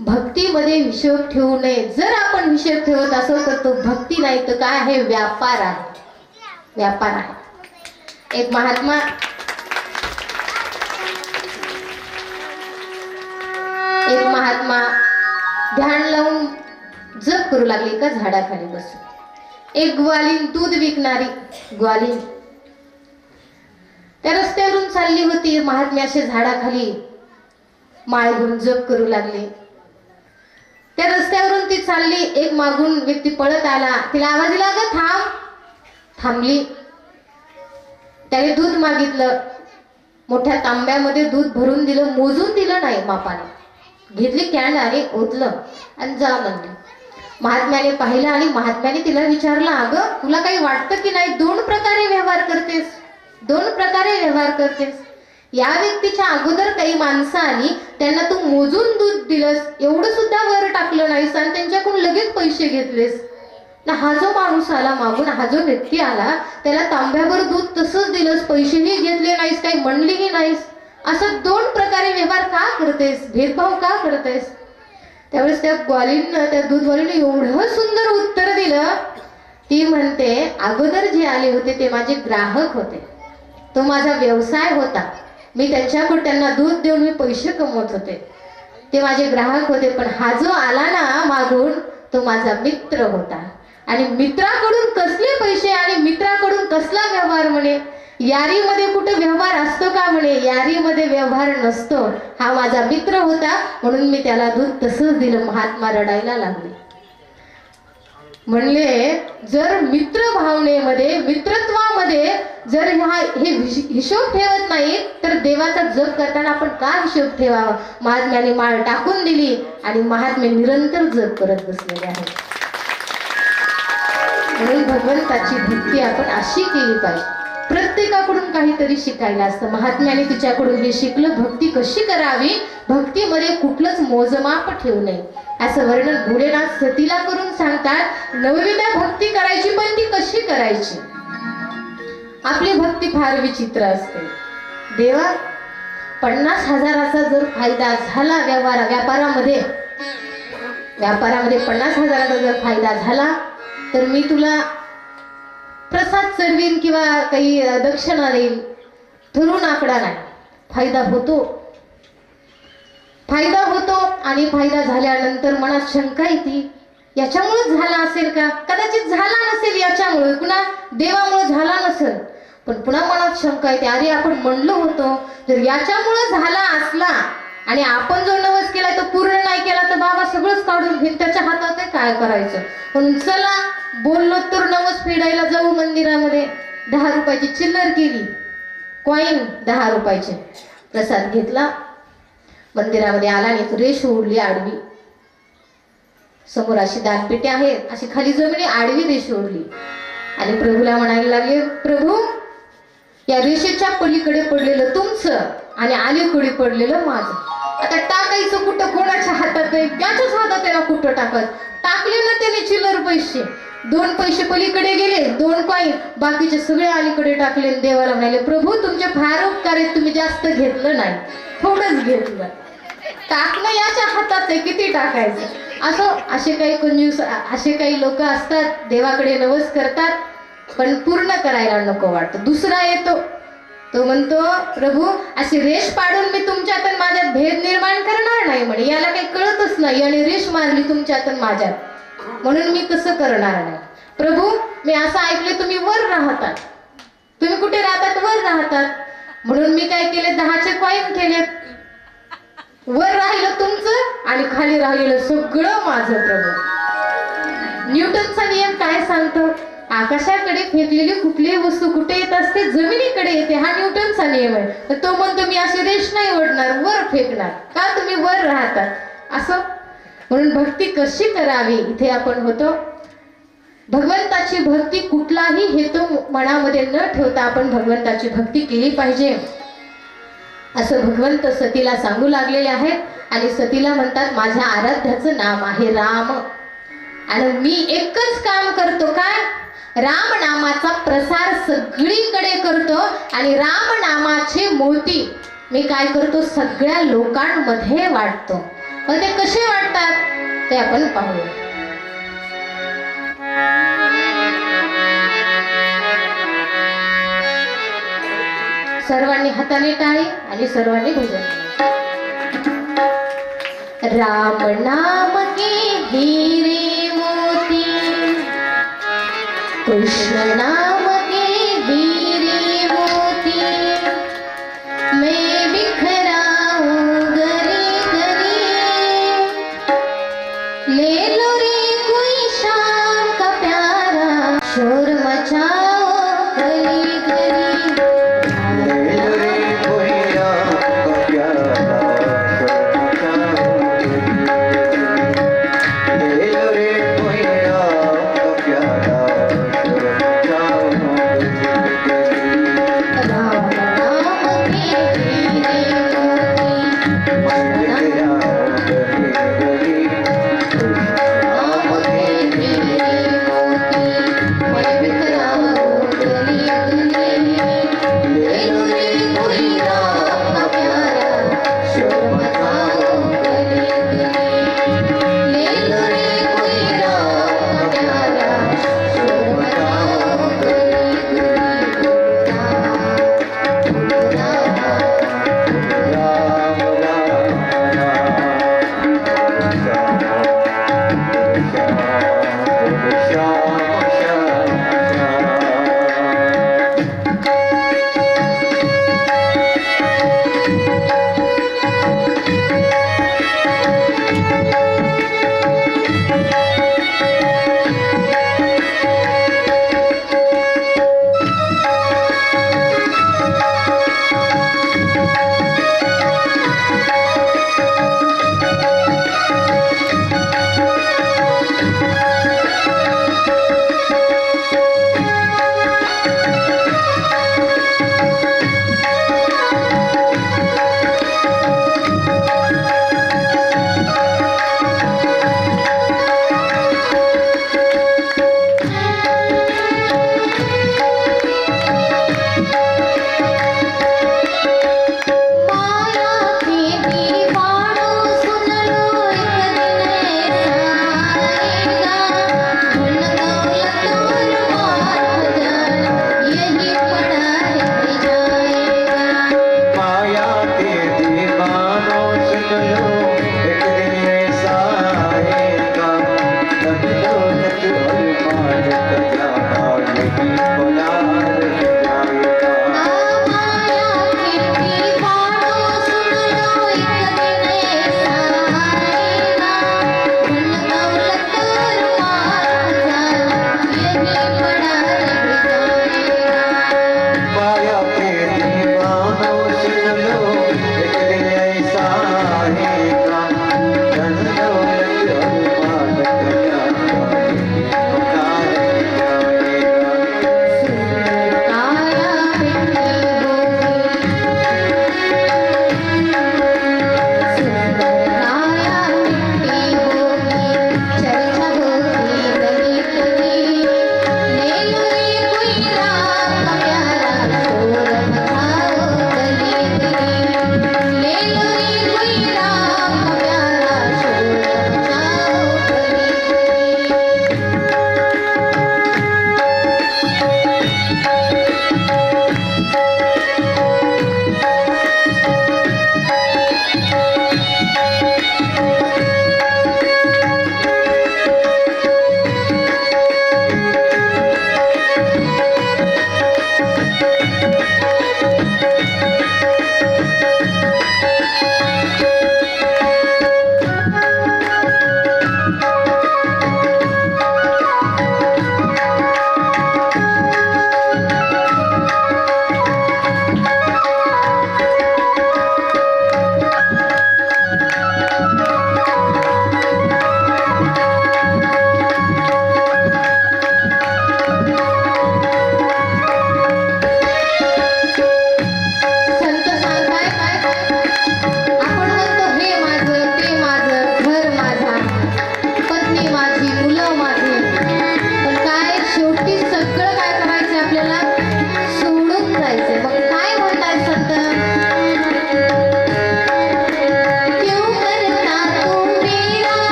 भक्तीमध्ये हिशोब ठेवू नये. जर आपण हिशोब ठेवत असो तर तो भक्ती नाही तर काय आहे, व्यापार आहे, व्यापार आहे. एक महात्मा ध्यान लावून जप करू लागली एका झाडाखाली बसून. एक ग्वालीन, दूध विकणारी ग्वालीन त्या रस्त्यावरून चालली होती. महात्म्याचे झाडाखाली माळ घेऊन जप करू लागले. त्या रस्त्यावरून ती चालली, एक मागून व्यक्ती पळत आला, तिला आवाज दिला, ग थांब. थांबली. त्याने दूध मागितलं, मोठ्या तांब्यामध्ये दूध भरून दिलं, मोजून दिलं नाही मापाने, घेतली कॅन आणि ओतलं आणि जा म्हणली. महात्म्याने पाहिलं आणि महात्म्याने तिला विचारलं, अगं तुला काही वाटतं की नाही, 2 प्रकारे व्यवहार करतेस, 2 प्रकारे व्यवहार करतेस. या व्यक्तीच्या अगोदर काही माणसं आली, त्यांना तू मोजून दूध दिलंस, एवढं सुद्धा वर टाकलं नाहीस आणि त्यांच्याकडून लगेच पैसे घेतलेस ना. हा जो माणूस आला मागून, हा जो व्यक्ती आला, त्याला तांब्यावर दूध तसंच दिलंस, पैसेही घेतले नाहीस, काही म्हणलीही नाहीस. असं 2 प्रकारे व्यवहार का करतेस, भेदभाव का करतेस? त्यावेळेस त्या ग्वालीनं, त्या दूधवालीनं एवढं सुंदर उत्तर दिलं. ती म्हणते, अगोदर जे आले होते ते माझे ग्राहक होते, तो माझा व्यवसाय होता, मी त्यांच्याकडून त्यांना दूध देऊन मी पैसे कमवत होते, ते माझे ग्राहक होते. पण हा जो आला ना मागून, तो माझा मित्र होता. आणि मित्राकडून कसले पैसे आणि मित्राकडून कसला व्यवहार म्हणे, यारीमध्ये कुठे व्यवहार असतो का म्हणे, यारीमध्ये व्यवहार नसतो. हा माझा मित्र होता म्हणून मी त्याला दूध तसंच दिलं. महात्मा रडायला लागले. म्हणले, जर मित्र भावनेमध्ये मित्रत्वामध्ये जर हे हिशोब ठेवत नाही तर देवाचा जप करताना आपण का हिशोब ठेवावा? महात्म्याने माळ टाकून दिली आणि महात्मे निरंतर जप करत बसलेले आहेत. म्हणून भगवंताची भक्ती आपण अशी केली पाहिजे. प्रत्येकाकडून काहीतरी शिकायला असतं. महात्म्याने तिच्याकडून हे शिकलं, भक्ती कशी करावी, भक्तीमध्ये कुठलंच मोजमाप ठेवू नये असं वर्णन भोलेनाथ सतीला करून सांगतात. नवविधा भक्ती करायची, पण ती कशी करायची? आपली भक्ती फार विचित्र असते. देवा 50,000चा जर फायदा झाला व्यापारामध्ये 50,000चा जर फायदा झाला तर मी तुला प्रसाद चढवीन किंवा काही दक्षिणा देईल. ठरून आकडा नाही. फायदा होतो आणि फायदा झाल्यानंतर मनात शंका येते, याच्यामुळे झाला असेल का? कदाचित झाला नसेल याच्यामुळे, पुन्हा देवामुळे झाला नसेल, पण पुन्हा मनात शंका येते, अरे आपण म्हणलो होतो जर याच्यामुळे झाला असला आणि आपण जो नवस केला तो पूर्ण नाही केला तर बाबा सगळंच काढून घेईन, त्याच्या हातात आहे, काय करायचं? म्हणून चला बोललो तर नवस फेडायला जाऊ मंदिरामध्ये. 10 रुपयाची चिल्लर केली, कॉईन 10 रुपयाचे, प्रसाद घेतला, मंदिरामध्ये आला आणि एक रेष ओढली आडवी. समोर अशी दानपेटी आहे, अशी खाली जमिनी आडवी रेष ओढली आणि प्रभूला म्हणायला लागले, प्रभू या रेषेच्या पलीकडे पडलेलं तुमचं आणि अलीकडे पडलेलं माझं. आता टाकायचं कुठं? कोणाच्या हातात आहे? त्याच्याच हातात आहे ना. कुठं टाकले ना त्याने चिल्लर पैसे. 2 पैसे पलीकडे गेले, 2 कॉईन, बाकीचे सगळे अलीकडे टाकले. देवाला म्हणाले, प्रभू तुमचे फार उपकार आहेत, तुम्ही जास्त घेतलं नाही, थोडंच घेतलं. टाकणं याच्या हातात आहे, किती टाकायचं? असे काही कंजूस, असे काही लोक असतात, देवाकडे नवस करतात पण पूर्ण करायला नको वाटतं. दुसरा येतो, तो म्हणतो, प्रभू अशी रेष पाडून मी तुमच्यात आणि माझ्यात भेद निर्माण करणार नाही म्हणे. याला काही कळतच नाही आणि रेष मारली तुमच्यात आणि माझ्यात, म्हणून मी तसं करणार नाही. प्रभू मी असं ऐकले तुम्ही वर राहतात. तुम्ही कुठे राहतात? वर राहतात. म्हणून मी काय केले, 10चे कॉईन केले. वर राहिलं तुमचं आणि खाली राहिलेलं सगळं माझं. प्रभू न्यूटनचा नियम काय सांगतो? आकाशाकडे फेकलेली कुठलीही वस्तू कुठे येत असते? जमिनीकडे येते. हा न्यूटनचा नियम आहे. तर तो म्हणतो मी अशी रेष नाही ओढणार, वर फेकणार. का? तुम्ही वर राहतात. असं म्हणून भक्ती कशी करावी इथे आपण होतो. भगवंताची भक्ती कुठलाही हेतू मनामध्ये न ठेवता आपण भगवंताची भक्ती केली पाहिजे असं भगवंत सतीला सांगू लागलेले आहेत. आणि सतीला म्हणतात, माझ्या आराध्याचं नाम आहे राम आणि मी एकच काम करतो, काय? राम नामाचा प्रसार सगळीकडे करतो आणि राम नामाचे मोती मी काय करतो, सगळ्या लोकांमध्ये वाटतो. पण ते कसे वाटतात ते आपण पाहूया. सर्वांनी हाताने टाळी आणि सर्वांनी भजन. राम नाम के हीरे मोती, कृष्ण नाम के हीरे मोती, मैं बिखराऊं गली गली, ले लो रे कोई शाम का प्यारा, शोर मचाओ गली गली. Yeah.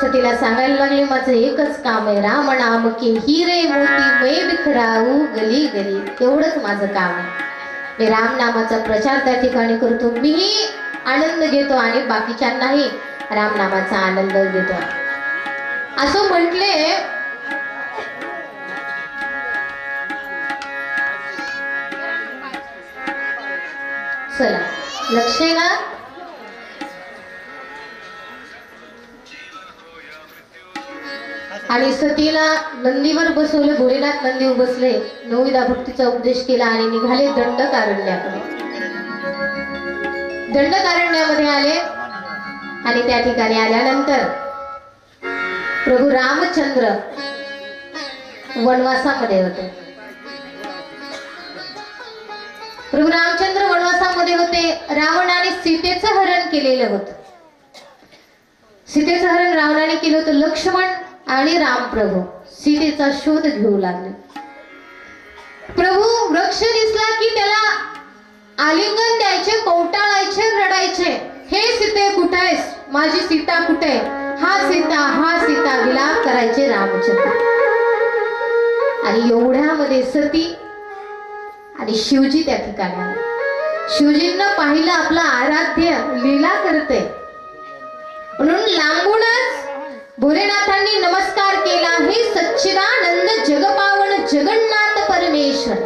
सतीला सांगायला लागले, माझं एकच काम आहे, राम नाम की हिरे मोती मै बिखराऊ गली गली, एवढंच माझं काम आहे. मी राम नामाचा प्रचार त्या ठिकाणी करतो, मीही आनंद घेतो आणि बाकीच्यांनाही राम नामाचा आनंद देतो. असं म्हटले. चला लक्ष आहे ना. आणि सतीला नंदीवर बसवले, भोलेनाथ नंदीवर बसले, नवविधा भक्तीचा उपदेश केला आणि निघाले दंडकारण्याकडे. दंडकारण्यामध्ये आले आणि त्या ठिकाणी आल्यानंतर प्रभू रामचंद्र वनवासामध्ये होते. प्रभू रामचंद्र वनवासामध्ये होते. रावणाने सीतेचं हरण केलेलं होतं. सीतेचं हरण रावणाने केलं होतं. लक्ष्मण आणि रामप्रभू सीतेचा शोध घेऊ लागले. प्रभू वृक्ष दिसला की त्याला आलिंगन द्यायचे, कवटाळायचे, रडायचे, हे सीते कुठे आहेस, माझी सीता कुठे, हा सीता विलाप करायचे रामचंद्र. आणि एवढ्यामध्ये सती आणि शिवजी त्या ठिकाणी आले. शिवजींना पाहिलं आपला आराध्य लीला करते, म्हणून लांबूनच भोलेनाथांनी नमस्कार केला. हे सच्चिदानंद जगपावन जगन्नाथ परमेश्वर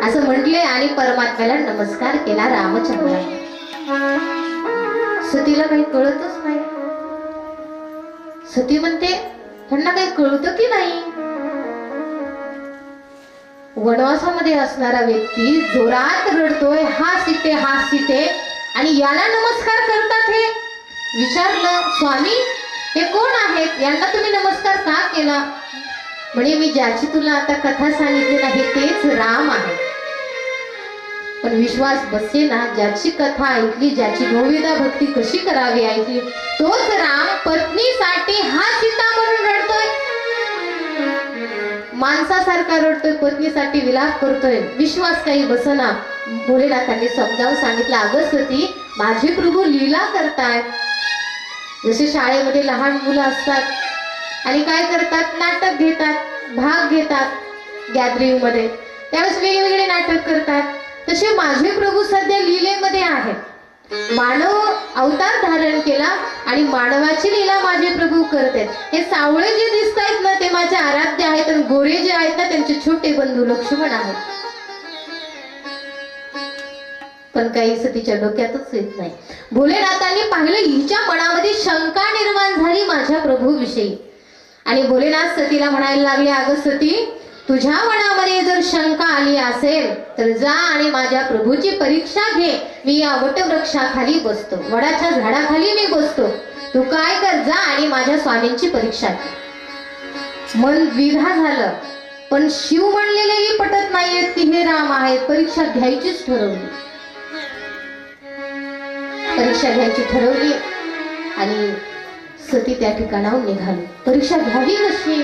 असं म्हटले आणि परमात्म्याला नमस्कार केला रामचंद्राने. सतीला काही कळतच नाही. सती म्हणते, त्यांना काही कळतं की नाही. वनवासामध्ये असणारा व्यक्ती जोरात रडतोय, हा सीते आणि याला नमस्कार करतात. हे विचारलं, स्वामी हे कोण आहेत, यांना तुम्ही नमस्कार का केला. म्हणे, मी ज्याची तुला आता कथा सांगितली नाही तेच राम आहे. पण विश्वास बसे ना, ज्याची कथा ऐकली, ज्याची नवविधा भक्ती कशी करावी ऐकली, तोच राम पत्नीसाठी हा सीता म्हणून रडतोय, माणसासारखा रडतोय, पत्नीसाठी विलाप करतोय. विश्वास काही बसना. भोलेनाथांनी समजावून सांगितलं, अगं सती, माझे प्रभू लीला करतायत. जसे शाळेमध्ये लहान मुलं असतात आणि काय करतात, नाटक घेतात, भाग घेतात गॅदरिंग मध्ये, त्यावेळेस वेगवेगळे नाटक करतात. तसे माझे प्रभू सध्या लीलेमध्ये आहेत. मानव अवतार धारण केला आणि मानवाची लीला माझे प्रभू करतात. हे सावळे जे दिसत आहेत ना, ते माझे आराध्य आहेत, आणि गोरे जे आहेत ना, त्यांचे छोटे बंधू लक्ष्मण आहेत. पण काही सतीच्या डोक्यातच येत नाही. भोलेनाथांनी पाहिलं, हिच्या मनामध्ये शंका निर्माण झाली माझ्या प्रभूविषयी. आणि भोलेनाथ सतीला म्हणायला लागले, अगं सती, तुझ्या मनामध्ये जर शंका आली असेल तर जा आणि माझ्या प्रभूची परीक्षा घे. मी या वटवृक्षाखाली बसतो, वडाच्या झाडाखाली मी बसतो, तू काय कर, जा आणि माझ्या स्वामींची परीक्षा घे. मन द्विधा झालं, पण शिव म्हणलेलेही पटत नाहीयेत की हे राम आहेत. परीक्षा घ्यायचीच ठरवली. परीक्षा घ्यायची ठरवली आणि सती त्या ठिकाणाहून निघाली. परीक्षा घ्यावी कशी,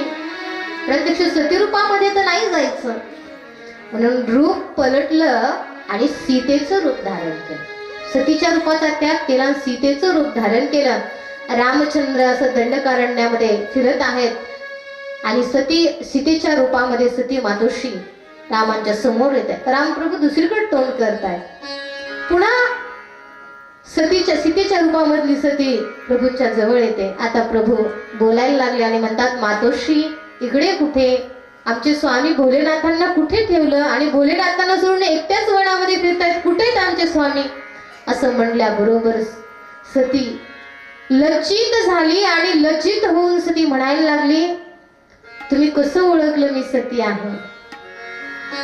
प्रत्यक्ष सतीरूपामध्ये तर नाही जायचं, म्हणून रूप पलटलं आणि सीतेचं रूप धारण केलं. सतीच्या रूपाचा त्याग केला, सीतेचं रूप धारण केलं. रामचंद्र असं दंडकारण्यामध्ये फिरत आहेत आणि सीतेच्या रूपामध्ये सती मातोश्री रामांच्या समोर येत आहे. रामप्रभू दुसरीकडे तोंड करतायत. पुन्हा सीतेच्या रूपामधली सती प्रभूच्या जवळ येते. आता प्रभू बोलायला लागले आणि म्हणतात, मातोश्री इकडे कुठे, आमचे स्वामी भोलेनाथांना कुठे ठेवलं आणि भोलेनाथांना सोडून एकट्याच वनामध्ये फिरतायत, कुठे आहेत आमचे स्वामी. असं म्हणल्याबरोबर सती लज्जित झाली आणि लज्जित होऊन सती म्हणायला लागली, तुम्ही कसं ओळखलं मी सती आहे.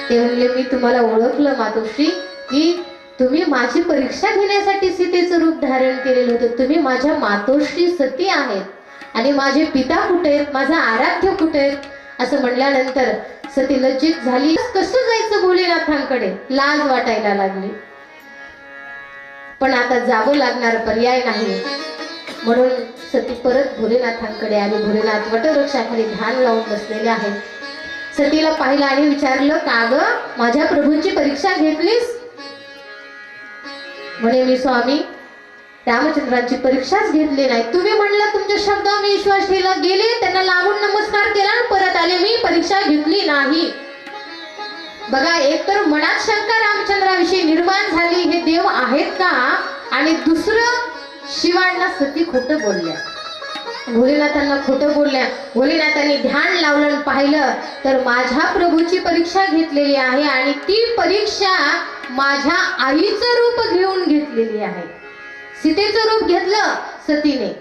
ते म्हणले, मी तुम्हाला ओळखलं मातोश्री की तुम्ही माझी परीक्षा घेण्यासाठी सीतेचं रूप धारण केलेलं होतं. तुम्ही माझ्या मातोश्री सती आहेत आणि माझे पिता कुठे आहेत, माझा आराध्य कुठे आहेत. असं म्हणल्यानंतर सती लज्जित झाली. कसं जायचं भोलेनाथांकडे, लाज वाटायला लागली. पण आता जावं लागणार, पर्याय नाही, म्हणून सती परत भोलेनाथांकडे आली. भोलेनाथ वटवृक्षाखाली ध्यान लावून बसलेले आहेत. सतीला पाहिलं आणि विचारलं, का ग माझ्या प्रभूंची परीक्षा घेतलीस. म्हणे, मी स्वामी रामचंद्रांची परीक्षाच घेतली नाही. तुम्ही म्हणला तुमच्या शब्दावर मी विश्वास काठीला गेले, त्यांना लावून नमस्कार केला आणि परत आले. मी परीक्षा घेतली नाही. बघा, एकतर मनात शंका रामचंद्राविषयी निर्माण झाली, हे देव आहेत का, आणि दुसरं शिवांना सती खोटं बोलल्या, भोलेनाथांना खोटं बोलल्या. भोलेनाथांनी ध्यान लावलं आणि पाहिलं तर माझ्या प्रभूची परीक्षा घेतलेली आहे आणि ती परीक्षा माझ्या आईचं रूप घेऊन घेतलेली आहे. सीतेचं रूप घेतलं सतीने,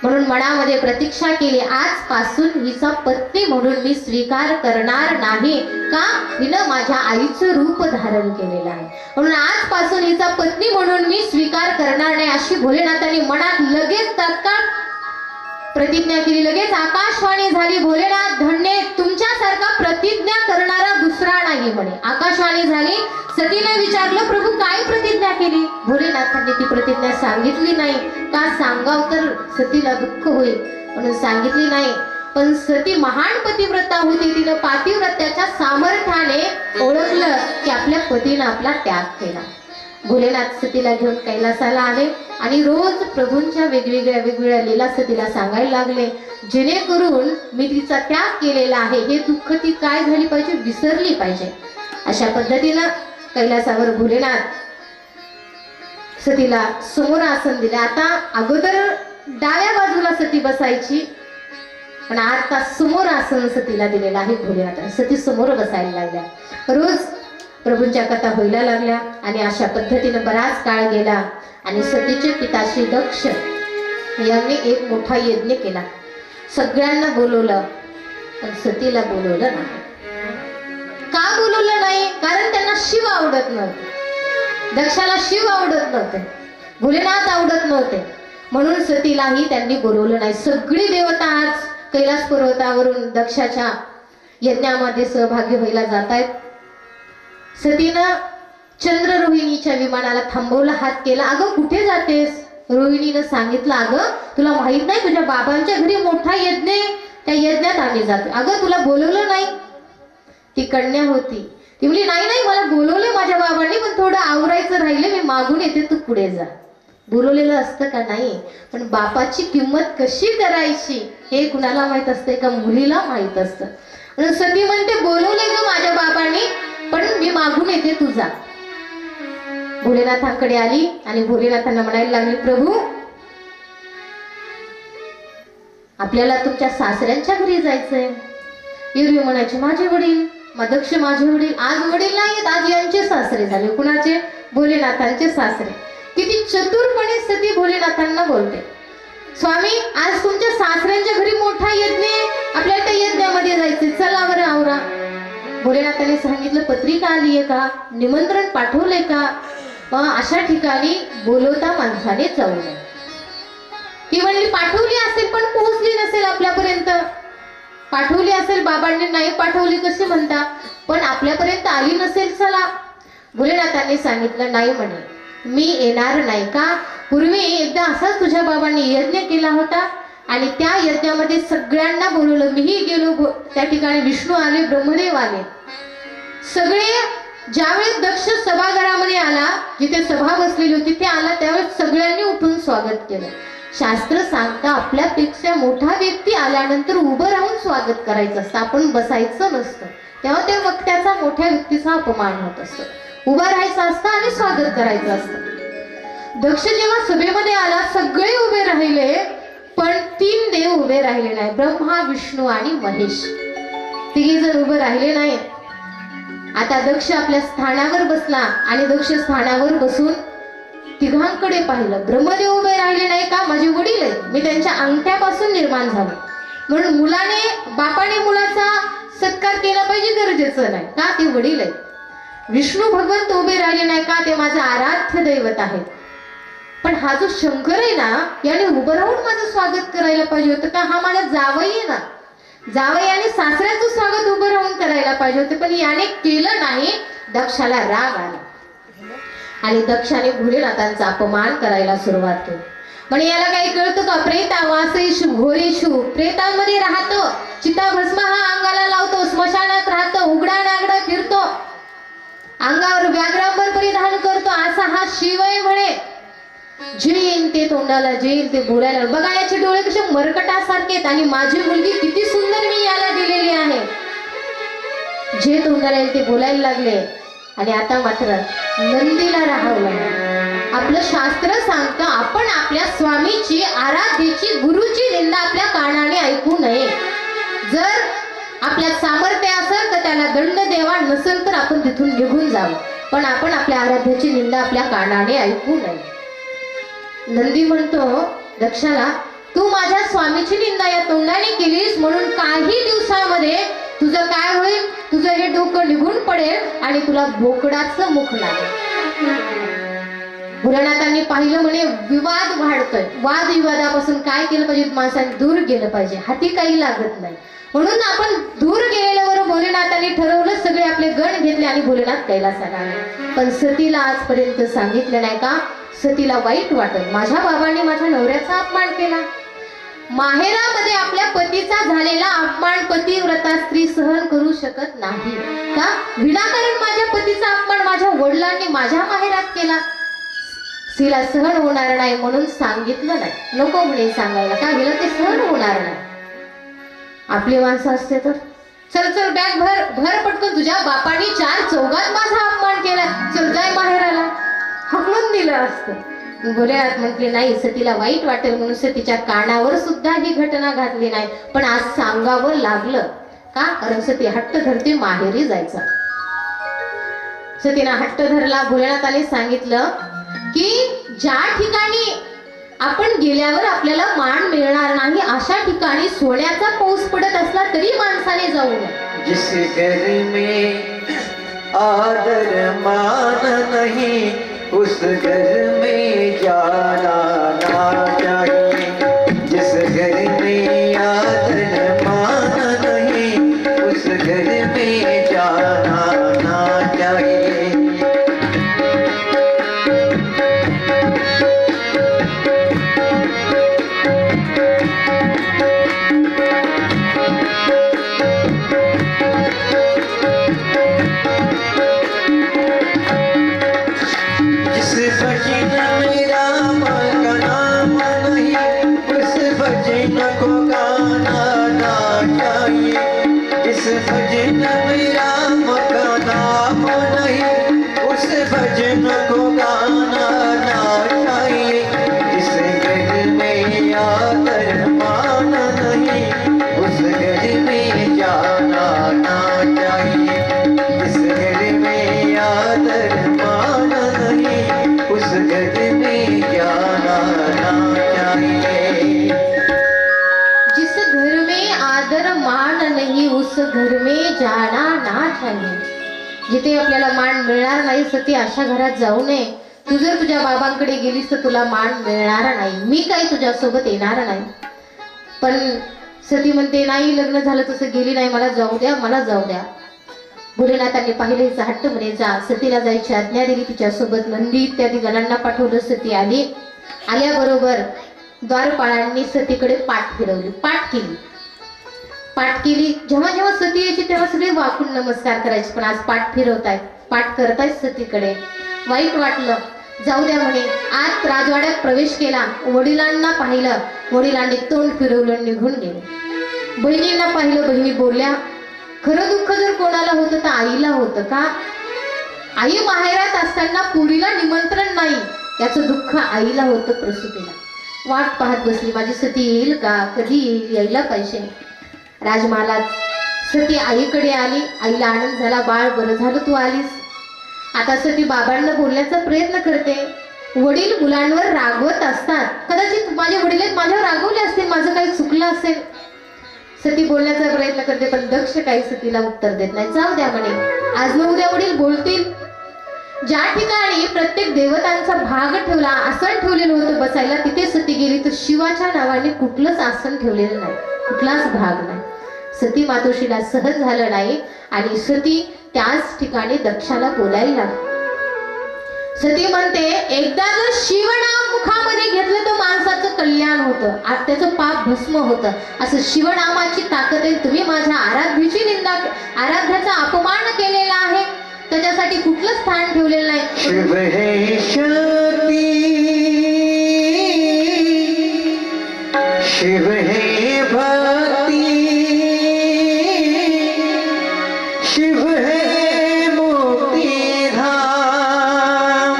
म्हणून मनामध्ये प्रतीक्षा केली, आजपासून हिचा पत्नी म्हणून मी स्वीकार करणार नाही, का हिनं माझ्या आईचं रूप धारण केलेलं आहे, म्हणून आजपासून हिचा पत्नी म्हणून मी स्वीकार करणार नाही, अशी भोलेनाथांनी मनात लगेच तात्काळ प्रतिज्ञा केली. लगेच आकाशवाणी झाली, भोलेनाथ धन्य, तुमच्यासारखा प्रतिज्ञा करणारा दुसरा नाही म्हणे. आकाशवाणी झाली. सतीने विचारलं, प्रभू काय प्रतिज्ञा केली? भोलेनाथांनी ती प्रतिज्ञा सांगितली नाही. का सांगाव तर सतीला दुःख होईल म्हणून सांगितली नाही. पण सती महान पतिव्रता होती, तिनं पातिव्रत्याच्या सामर्थ्याने ओळखलं की आपल्या पतीनं आपला त्याग केला. भोलेनाथ सतीला घेऊन कैलासाला आले आणि रोज प्रभूंच्या वेगवेगळ्या लीला सतीला सांगायला लागले, जेणेकरून मी तिचा त्याग केलेला आहे हे दुःख ती काय झाली पाहिजे, विसरली पाहिजे. अशा पद्धतीनं कैलासावर भोलेनाथ सतीला समोर आसन दिले. आता अगोदर डाव्या बाजूला सती बसायची, पण आता समोर आसन सतीला दिलेलं आहे भोलेनाथ. सती समोर बसायला लागल्या. रोज प्रभूंच्या कथा व्हायला लागल्या आणि अशा पद्धतीने बराच काळ गेला आणि सतीचे पिताश्री दक्ष यांनी एक मोठा यज्ञ केला. सगळ्यांना बोलवलं पण सतीला बोलवलं नाही. का बोलवलं नाही? कारण त्यांना शिव आवडत नव्हते. दक्षाला शिव आवडत नव्हते, भोलेनाथ आवडत नव्हते, म्हणून सतीलाही त्यांनी बोलवलं नाही. सगळी देवता आज कैलास पर्वतावरून दक्षाच्या यज्ञामध्ये सहभागी व्हायला जात आहेत. सतीनं चंद्ररोहिणीच्या विमानाला थांबवला, हात केला. अगं कुठे जातेस? रोहिणीनं सांगितलं, अगं तुला माहित नाही तुझ्या बाबांच्या घरी मोठा यज्ञ आहे, त्या यज्ञात आम्ही जातो. अगं तुला बोलवलं नाही? ती कन्या होती, ती म्हणली नाही नाही मला बोलवलंय माझ्या बाबांनी, पण थोडं आवरायचं राहिलं, मी मागून येते, तू पुढे जा. बोलवलेलं असतं का? नाही. पण बापाची किंमत कशी करायची हे कुणाला माहित असते का? मुलीला माहित असतं. म्हणून सती म्हणते, बोलवलंय ग माझ्या बाबांनी, पण मी मागून येते, तू जा. भोलेनाथांकडे आली आणि भोलेनाथांना म्हणायला लागली, प्रभू आपल्याला तुमच्या सासऱ्यांच्या घरी जायचंय. एरवी म्हणायचे माझे वडील, दक्ष माझे वडील. आज वडील नाहीत, आज यांचे सासरे झाले. कुणाचे? भोलेनाथांचे सासरे. किती चतुरपणे सती भोलेनाथांना बोलते, स्वामी आज तुमच्या सासऱ्यांच्या घरी मोठा यज्ञ आहे, आपल्याला त्या यज्ञामध्ये जायचे, चला बरं आवरा. भोलेनाथांनी सांगितलं, पत्रिका आलीये का? निमंत्रण पाठवलंय का? अशा ठिकाणी बोलवता माणसाने जाऊ नये. ती म्हणली पाठवली असेल पण पोहोचली नसेल आपल्यापर्यंत. पाठवली असेल, बाबांनी नाही पाठवली कशी म्हणता, पण आपल्यापर्यंत आली नसेल, चला. भोलेनाथांनी सांगितलं, नाही म्हणे मी येणार नाही. का? पूर्वी एकदा असाच तुझ्या बाबांनी यज्ञ केला होता आणि त्या यज्ञामध्ये सगळ्यांना बोलवलं, मीही गेलो. त्या ठिकाणी विष्णू आले, ब्रह्मदेव आले. सगळे ज्यावेळेस दक्ष सभागृहामध्ये आला, जिथे सभा बसलेली होती ते आला, त्यावेळेस सगळ्यांनी उठून स्वागत केलं. शास्त्र सांगता आपल्यापेक्षा मोठा व्यक्ती आल्यानंतर उभं राहून स्वागत करायचं असतं, आपण बसायचं नसतं. तेव्हा त्या वक्त्याचा मोठ्या व्यक्तीचा अपमान होत असतो. उभं राहायचं असतं आणि स्वागत करायचं असतं. दक्ष जेव्हा सभेमध्ये आला, सगळे उभे राहिले, पण 3 देव उभे राहिले नाही, ब्रह्मा, विष्णू आणि महेश. 3 जण उभे राहिले नाही. आता दक्ष आपल्या स्थानावर बसला आणि दक्ष स्थानावर बसून तिघांकडे पाहिलं. ब्रह्मदेव उभे राहिले नाही. का? माझे वडील आहेत, मी त्यांच्या अंगठ्यापासून निर्माण झालो, म्हणून मुलाने बापाने मुलाचा सत्कार केला पाहिजे, गरजेचं नाही. का? ते वडील आहेत. विष्णू भगवंत उभे राहिले नाही. का? ते माझं आराध्य दैवत आहेत. पण हा जो शंकर आहे ना, याने उभं राहून माझं स्वागत करायला पाहिजे होतं. का? हा माझा जावई आहे ना, जावई आणि सासऱ्याचं स्वागत उभं राहून करायला पाहिजे होते, पण याने केलं नाही. दक्षाला राग आला आणि दक्षाने भोलेनाथांचा अपमान करायला सुरुवात केली. म्हणजे याला काही कळतं का? प्रेता वासेषु घोरेषु, प्रेतांमध्ये राहतो, चिताभस्म हा अंगाला लावतो, स्मशानात राहतो, उघडा नागडा फिरतो, अंगावर व्याघ्रांबर परिधान करतो, असा हा शिव आहे म्हणे. जे येईल ते तोंडाला, जे येईल ते बोलायला. बघा याचे डोळे कसे मरकटासारखे आहेत आणि माझी मुलगी किती सुंदर मी याला दिलेली आहे. जे तोंडाला येईल ते बोलायला लागले आणि आता मात्र नंदीला राहावलं. आपलं शास्त्र सांगतं आपण आपल्या स्वामीची, आराध्येची, गुरुची निंदा आपल्या कानाने ऐकू नये. जर आपल्यात सामर्थ्य असेल तर त्याला दंड द्यावा, नसेल तर आपण तिथून निघून जावं. पण आपण आपल्या आराध्याची निंदा आपल्या कानाने ऐकू नये. नंदी म्हणतो दक्षाला, तू माझ्या स्वामीची निंदा या तोंडाने केलीस म्हणून काही दिवसामध्ये तुझं काय होईल, तुझं हे डोकं निघून पडेल आणि तुला बोकडाचं मुख लागेल. भोलेनाथांनी पाहिलं म्हणे विवाद वाढतोय. वादविवादापासून काय केलं पाहिजे, माणसाने दूर गेलं पाहिजे. हाती काही लागत नाही म्हणून आपण दूर गेलेल्यावर भोलेनाथांनी ठरवलं, सगळे आपले गण घेतले आणि भोलेनाथ कैलासाला आले. पण सतीला आजपर्यंत सांगितलं नाही का, सतीला वाईट वाटत माझ्या बाबांनी माझ्या नवऱ्याचा अपमान केला. माहेरामध्ये आपल्या पतीचा झालेला अपमान पतिव्रता स्त्री सहन करू शकत नाही का, विनाकारण माझ्या पतीचा अपमान माझ्या वडिलांनी माझ्या माहेरात केला. तिला सहन होणार नाही म्हणून सांगितलं नाही, नको म्हणे सांगायला, का गेलं ते सहन होणार नाही. आपली माणसं असते तर चल चल बॅग भर भर पटकन, तुझ्या बापाने 4 चौघात माझा अपमान केला, चल जाय माहेराला, हकलून दिलं असतं. भोलेनाथ म्हटले नाही, सतीला वाईट वाटेल म्हणून सतीच्या कानावर सुद्धा ही घटना घातली नाही. पण आज सांगावं लागलं का, कारण सती हट्ट धरते माहेरी जायचा. सतीनं हट्ट धरला. भोलेनाथाने सांगितलं की ज्या ठिकाणी आपण गेल्यावर आपल्याला मान मिळणार नाही अशा ठिकाणी सोन्याचा पाऊस पडत असला तरी माणसाने जाऊ नये. जिस घर में आदर मान नहीं उस घर में जाना ना चाहिए. जिस घर में आदर मान नहीं उस घर में जाना ना चाहिए. भजन में राम का नाम नहीं उस भजन को गाना ना चाहिए. जिस घर में आदर मान नहीं उस घर में जाना ना चाहिए. जिस घर में आदर मान नहीं उस घर में जाना ना चाहिए. जिस घर में आदर मान नहीं उस घर में जाना ना चाहिए. जिथे आपल्याला मान मिळणार नाही सती अशा घरात जाऊ नये. तू जर तुझ्या बाबांकडे गेलीस तर तुला मान मिळणार नाही, मी काही तुझ्या सोबत येणार नाही. पण सती म्हणते नाही, लग्न झालं तसं गेली नाही, मला जाऊ द्या, मला जाऊ द्या. भोलेनाथांनी पाहिलं हिचा हट्ट म्हणे जा. सतीला जायची आज्ञा दिली. तिच्यासोबत नंदी इत्यादी गणांना पाठवलं. सती आली. आल्याबरोबर द्वारपाळांनी सतीकडे पाठ फिरवली, पाठ केली. जेव्हा जेव्हा सती यायची तेव्हा सगळे वाकून नमस्कार करायचे. पण आज पाठ फिरवतायत, पाठ करतायत सतीकडे. वाईट वाटलं, जाऊ द्या म्हणे. आज राजवाड्यात प्रवेश केला. वडिलांना पाहिलं, वडिलांनी तोंड फिरवलं, निघून गेले. बहिणींना पाहिलं, बहिणी बोलल्या. खरं दुःख जर कोणाला होतं तर आईला होतं का. आई माहेरात असताना पुरीला निमंत्रण नाही याचं दुःख आईला होतं. प्रसूतीला वाट पाहत बसली, माझी सती येईल का, कधी येईल, यायला पाहिजे. राजमहालात सती आईकडे आली. आईला आनंद झाला, बाळ बरं झालं तू आलीस. आता सती बाबांना बोलण्याचा प्रयत्न करते. वडील मुलांवर रागवत असतात, कदाचित माझे वडील माझ्यावर रागवले असतील, माझं काही चुकलं असेल. सती बोलण्याचा प्रयत्न करते पण दक्ष काही सतीला उत्तर देत नाही. जाऊ द्या म्हणे, आज न उद्या वडील बोलतील. ज्या ठिकाणी प्रत्येक देवतांचा भाग ठेवला, आसन ठेवलेलं होतं बसायला, तिथे सती गेली तर शिवाच्या नावाने कुठलंच आसन ठेवलेलं नाही, कुठलाच भाग नाही. सती मातोश्रीला सहज झालं नाही आणि सती त्याच ठिकाणी दक्षाला बोलायला लागली. सती म्हणते एकदा जर शिवनाम मुखामध्ये घेतलं तर माणसाचं कल्याण होतं, त्याचं पाप भस्म होतं. असं शिवनामाची ताकद आहे. तुम्ही माझ्या आराध्याची निंदा, आराध्याचा अपमान केलेला आहे, त्याच्यासाठी कुठलं स्थान ठेवलेलं नाही. शिव हे शक्ती शिव है भक्ति, शिव है मुक्ति धाम,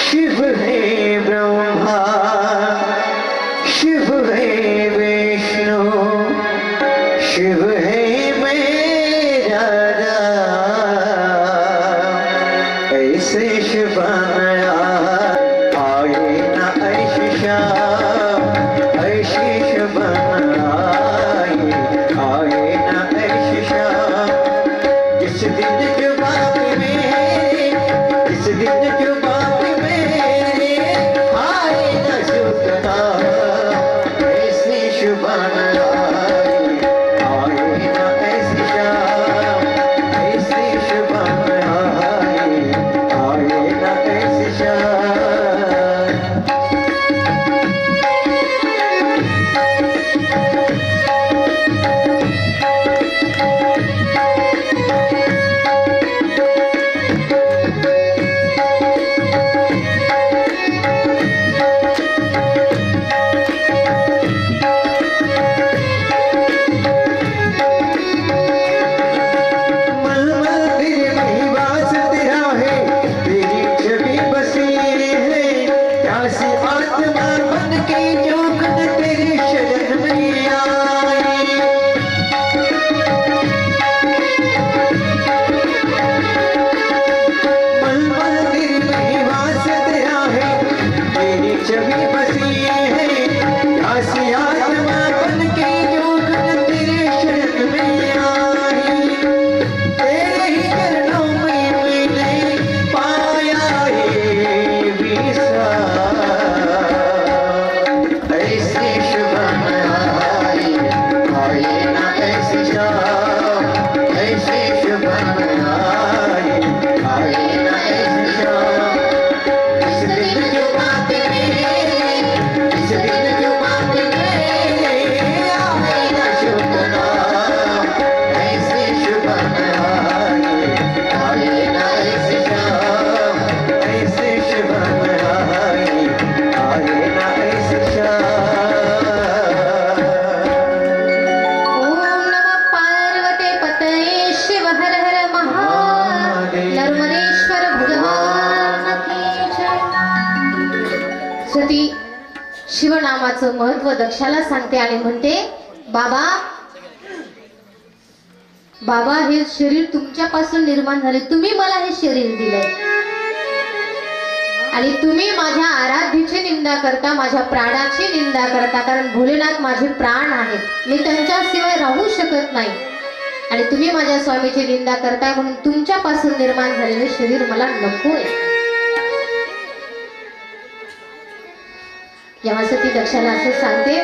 शिव है ब्रह्मा, शिव है विष्णु, शिव है मेरा राम। ऐसे शिव आए ना ऐसे श्याम, ऐसे शिव आए ना ऐसे श्याम। जिस दिन जो बाप मेरे, जिस दिन जो बाप मेरे आए ना सुखता, ऐसे शुभ सती शिवनामाचं महत्व दक्षाला सांगते आणि म्हणते, बाबा बाबा हे शरीर तुमच्यापासून निर्माण झाले, तुम्ही मला हे शरीर दिले आणि तुम्ही माझ्या आराध्याची निंदा करता, माझ्या प्राणाची निंदा करता, कारण भोलेनाथ माझे प्राण आहेत, मी त्यांच्याशिवाय राहू शकत नाही आणि तुम्ही माझ्या स्वामीची निंदा करताय, म्हणून तुमच्यापासून निर्माण झालेले शरीर मला नकोय. जेव्हा सती दक्षाला असं सांगते,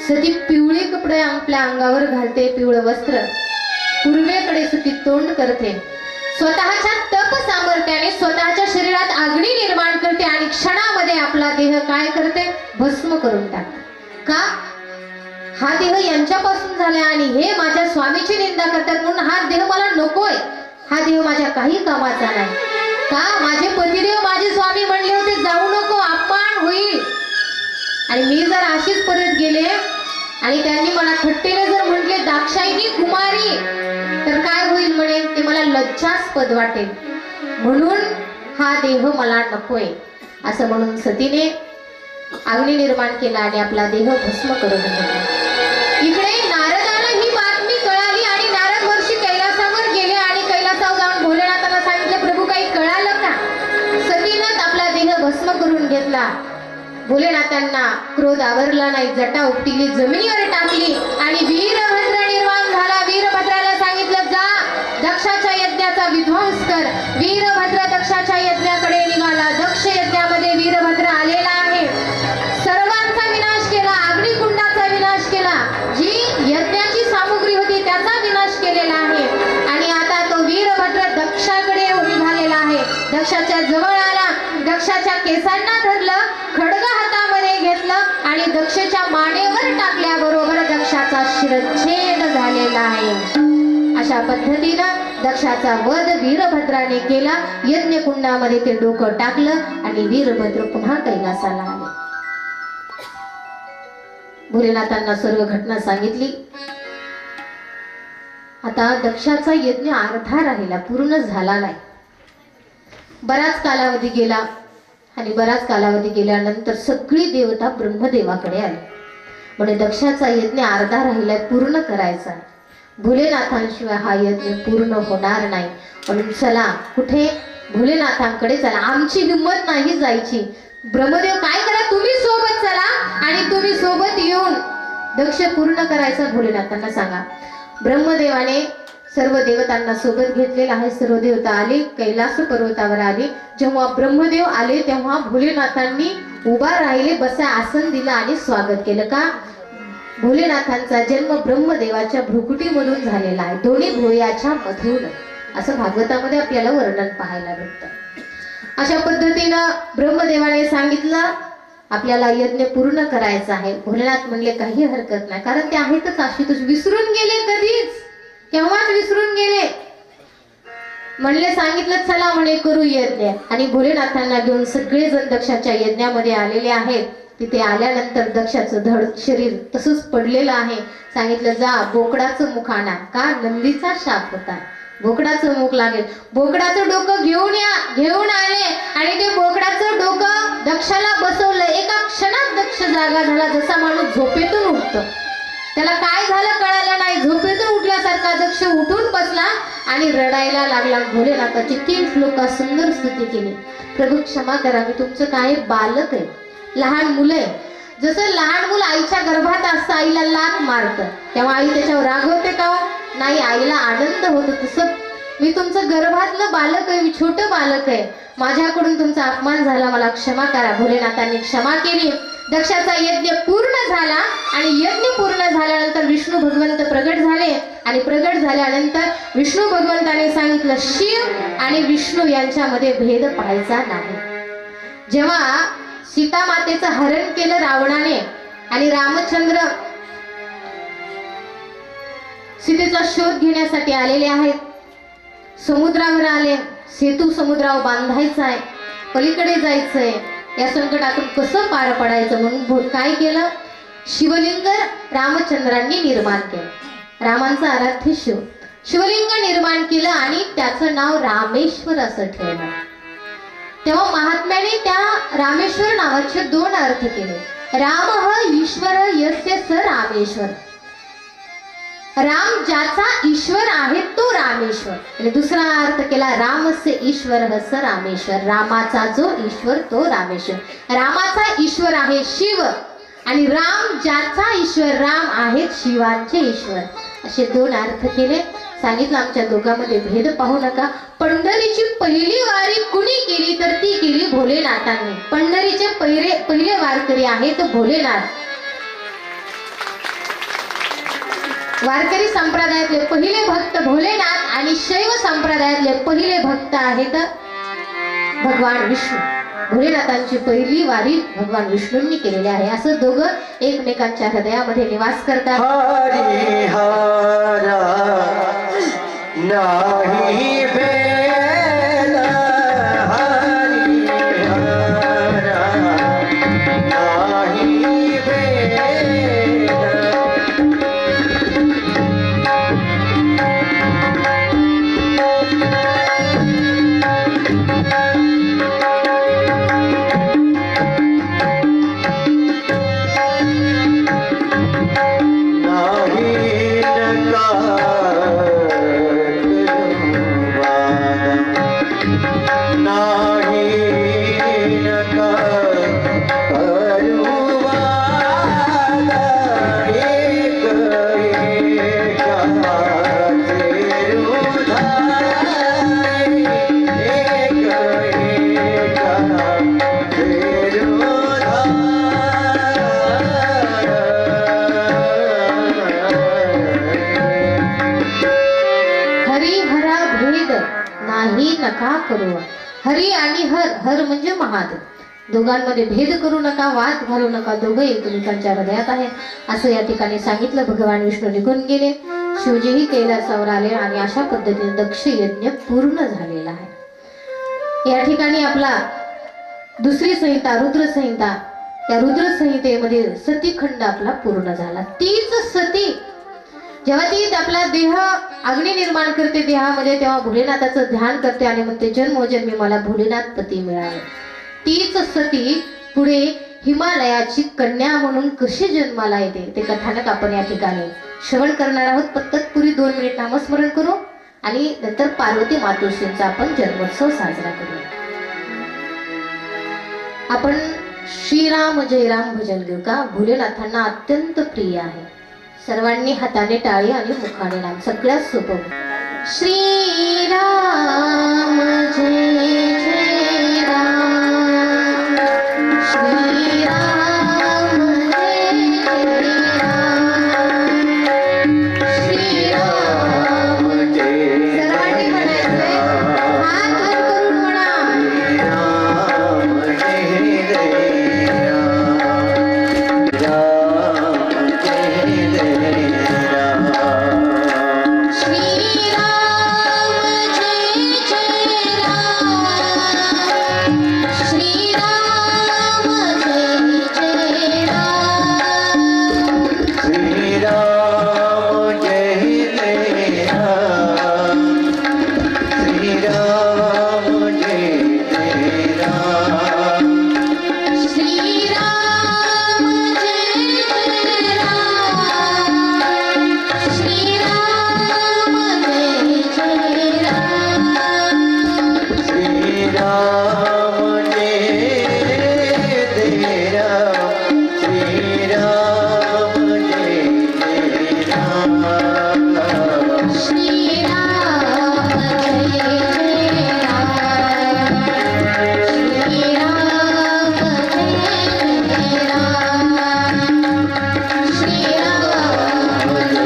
सती पिवळे कपडे आपल्या अंगावर घालते, पिवळं वस्त्र, पूर्वेकडे सती तोंड करते, स्वतःच्या तप सामर्थ्याने स्वतःच्या शरीरात अग्नी निर्माण करते आणि क्षणामध्ये आपला देह काय करते, भस्म करून टाकते. का? हा देह यांच्यापासून झाला आणि हे माझ्या स्वामीची निंदा करतात, म्हणून हा देह मला नकोय, हा देह माझ्या काही कामाचा नाही. का? माझे पतिदेव माझे स्वामी म्हणले होते जाऊ नको, अपमान होईल, आणि मी जर अशीच परत गेले आणि त्यांनी मला थट्टेने जर म्हटले दाक्षायणी कुमारी, तर काय होईल म्हणे, ते मला लज्जास्पद वाटेल, म्हणून हा देह मला नकोय. असं म्हणून सतीने अग्नी निर्माण केला आणि आपला देह भस्म करून घेतला. इकडे नारदाला ही बातमी कळाली आणि नारद वर्षी कैलासावर गेले आणि कैलासावर जाऊन भोलेनाथाला सांगितले, प्रभू काही कळालं का? सतीनं आपला देह भस्म करून घेतला. भोलेनाथांना क्रोध आवरला नाही, जटा उपटिली, जमिनीवर टाकली आणि वीरभद्र निर्माण झाला. वीरभद्राला सांगितलं, जा दक्षाच्या यज्ञाचा विध्वंस कर. वीरभद्र दक्षाच्या यज्ञाकडे निघाला. दक्ष यज्ञामध्ये वीरभद्र आलेला आहे, सर्वांचा विनाश केला, अग्निकुंडाचा विनाश केला, जी यज्ञाची सामुग्री होती त्याचा विनाश केलेला आहे. आणि आता तो वीरभद्र दक्षाकडे निघालेला आहे. दक्षाच्या जवळ आला, दक्षाच्या केसांना धरलं, खड्ग हातामध्ये घेतलं आणि दक्षाच्या मानेवर टाकल्याबरोबर दक्षाचा शिरच्छेद झालेला आहे. अशा पद्धतीनं दक्षाचा वध वीरभद्राने केला. यज्ञकुंडामध्ये ते डोकं टाकलं आणि वीरभद्र पुन्हा कैलासाला आले. भोलेनाथांना सर्व घटना सांगितली. आता दक्षाचा यज्ञ अर्धा राहिला, पूर्ण झाला नाही. बराच कालावधी गेला आणि बराच कालावधी गेल्यानंतर सगळी देवता ब्रह्मदेवाकडे आली. म्हणजे दक्षाचा यज्ञ अर्धा राहिलाय, पूर्ण करायचा आहे. भोलेनाथांशिवाय हा यज्ञ पूर्ण होणार नाही. म्हणून चला, कुठे? भोलेनाथांकडे चला. आमची हिंमत नाही जायची. ब्रह्मदेव काय करा, तुम्ही सोबत चला आणि तुम्ही सोबत येऊन दक्ष पूर्ण करायचा भोलेनाथांना सांगा. ब्रह्मदेवाने सर्व देवतांना सोबत घेतलेला आहे. सर्व देवता आले, कैलास पर्वतावर आले. जेव्हा ब्रह्मदेव आले तेव्हा भोलेनाथांनी उभा राहिले, बसा आसन दिलं आणि स्वागत केलं. का? भोलेनाथांचा जन्म ब्रह्मदेवाच्या भ्रुकुटीमधून झालेला आहे, दोन्ही भुवयाच्या मधून, असं भागवतामध्ये आपल्याला वर्णन पाहायला भेटतं. अशा पद्धतीनं ब्रह्मदेवाने सांगितलं आपल्याला यज्ञ पूर्ण करायचा आहे. भोलेनाथ म्हणले काही हरकत नाही, कारण ते आहेतच आशुतोष. विसरून गेले, कधीच केव्हाच विसरून गेले. म्हणले, सांगितलं चला म्हणे करू यज्ञ. आणि भोलेनाथांना घेऊन सगळेजण दक्षाच्या यज्ञामध्ये आलेले आहेत. तिथे आल्यानंतर दक्षाचं धड शरीर तसंच पडलेलं आहे. सांगितलं जा बोकडाचं मुख आणा. का? नंदीचा शाप होता, बोकडाचं मुख लागेल. बोकडाचं डोकं घेऊन या. घेऊन आले आणि ते बोकडाचं डोकं दक्षाला बसवलं. एका क्षणात दक्ष जागा झाला, जसा माणूस झोपेतून उठतो. त्याला काय झालं कळालं नाही. झोपेतून उठल्यासारखा दक्ष उठून बसला आणि रडायला लागला. भोलेनाथाची 3 श्लोकात सुंदर स्तुती केली. प्रभू क्षमा करा, मी तुमचं काय बालक आहे, लहान मुलं आहे. जसं लहान मुलं आईच्या गर्भात असतं, आईला लाथ मारतं, तेव्हा आई त्याच्यावर रागवते का? नाही, आईला आनंद होतो. तसं मी तुमचं गर्भातलं बालक आहे, मी छोटं बालक आहे, माझ्याकडून तुमचा अपमान झाला, मला क्षमा करा. भोलेनाथांनी क्षमा केली. दक्षाचा यज्ञ पूर्ण झाला आणि यज्ञ पूर्ण झाल्यानंतर विष्णू भगवंत प्रगट झाले. आणि प्रगट झाल्यानंतर विष्णू भगवंताने सांगितलं शिव आणि विष्णू यांच्यामध्ये भेद पाहायचा नाही. जेव्हा सीता मातेचं हरण केलं रावणाने आणि रामचंद्र सीतेचा शोध घेण्यासाठी आलेले आहेत, समुद्रावर आले. सेतू समुद्रावर बांधायचा आहे, पलीकडे जायचंय, या संकटातून कसं पार पडायचं म्हणून काय केलं? शिवलिंग रामचंद्रांनी निर्माण केलं. रामांचा आराध्य शिवलिंग निर्माण केलं आणि त्याचं नाव रामेश्वर असं ठेवलं. तेव्हा महात्म्याने त्या रामेश्वर नावाचे 2 अर्थ केले. राम ह ईश्वर यस्य स रामेश्वर. राम ज्याचा ईश्वर आहे तो रामेश्वर. आणि दुसरा अर्थ केला रामस्य ईश्वर स रामेश्वर. रामाचा जो ईश्वर तो रामेश्वर. रामाचा ईश्वर आहे शिव आणि राम ज्याचा ईश्वर राम आहेत शिवांचे ईश्वर. असे 2 अर्थ केले. सांगितलं आमच्या दोघांमध्ये भेद पाहू नका. पंढरीची पहिली वारी कुणी केली तर ती केली भोलेनाथांनी. पंढरीचे पहिले वारकरी आहेत भोलेनाथ. वारकरी संप्रदायातले पहिले भक्त भोलेनाथ आणि शैव संप्रदायातले पहिले भक्त आहेत भगवान विष्णू. भोलेनाथांची पहिली वारी भगवान विष्णूंनी केलेली आहे. असं दोघं एकमेकांच्या हृदयामध्ये निवास करतात. हरिहरा नाही भेद, हरिहरा नाही भेद. नका करू. हरी आणि हर, हर म्हणजे महादेव, दोघांमध्ये भेद करू नका, वाद घालू नका, दोघं एकमेकांच्या हृदयात आहे असं या ठिकाणी सांगितलं. भगवान विष्णू निघून गेले. शिवजीही कैलासावर आले आणि अशा पद्धतीने दक्ष यज्ञ पूर्ण झालेला आहे. या ठिकाणी आपला दुसरी संहिता रुद्र संहिता या रुद्र संहितेमध्ये सतीखंड आपला पूर्ण झाला. तीच सती जेव्हा ती आपला देह अग्नी निर्माण करते देहामध्ये, तेव्हा भोलेनाथाचं ध्यान करते आणि मग ते जन्मोजन्मी मला भोलेनाथ पती मिळाले. तीच सती पुढे हिमालयाची कन्या म्हणून कशी जन्माला येते ते कथानक आपण या ठिकाणी श्रवण करणार आहोत. तत्पूर्वी 2 मिनिट नामस्मरण करू आणि नंतर पार्वती मातोश्रींचा आपण जन्मोत्सव साजरा करूया. आपण श्रीराम जय राम भजन घेऊ का? भोलेनाथांना अत्यंत प्रिय आहे. सर्वांनी हाताने टाळी आणि मुखाने नाम, सगळ्यात सोपं. श्रीराम जय जय राम, श्रीराम जय जय राम, श्रीराम जय. सर्वांनी म्हणायचंय, हात वर करून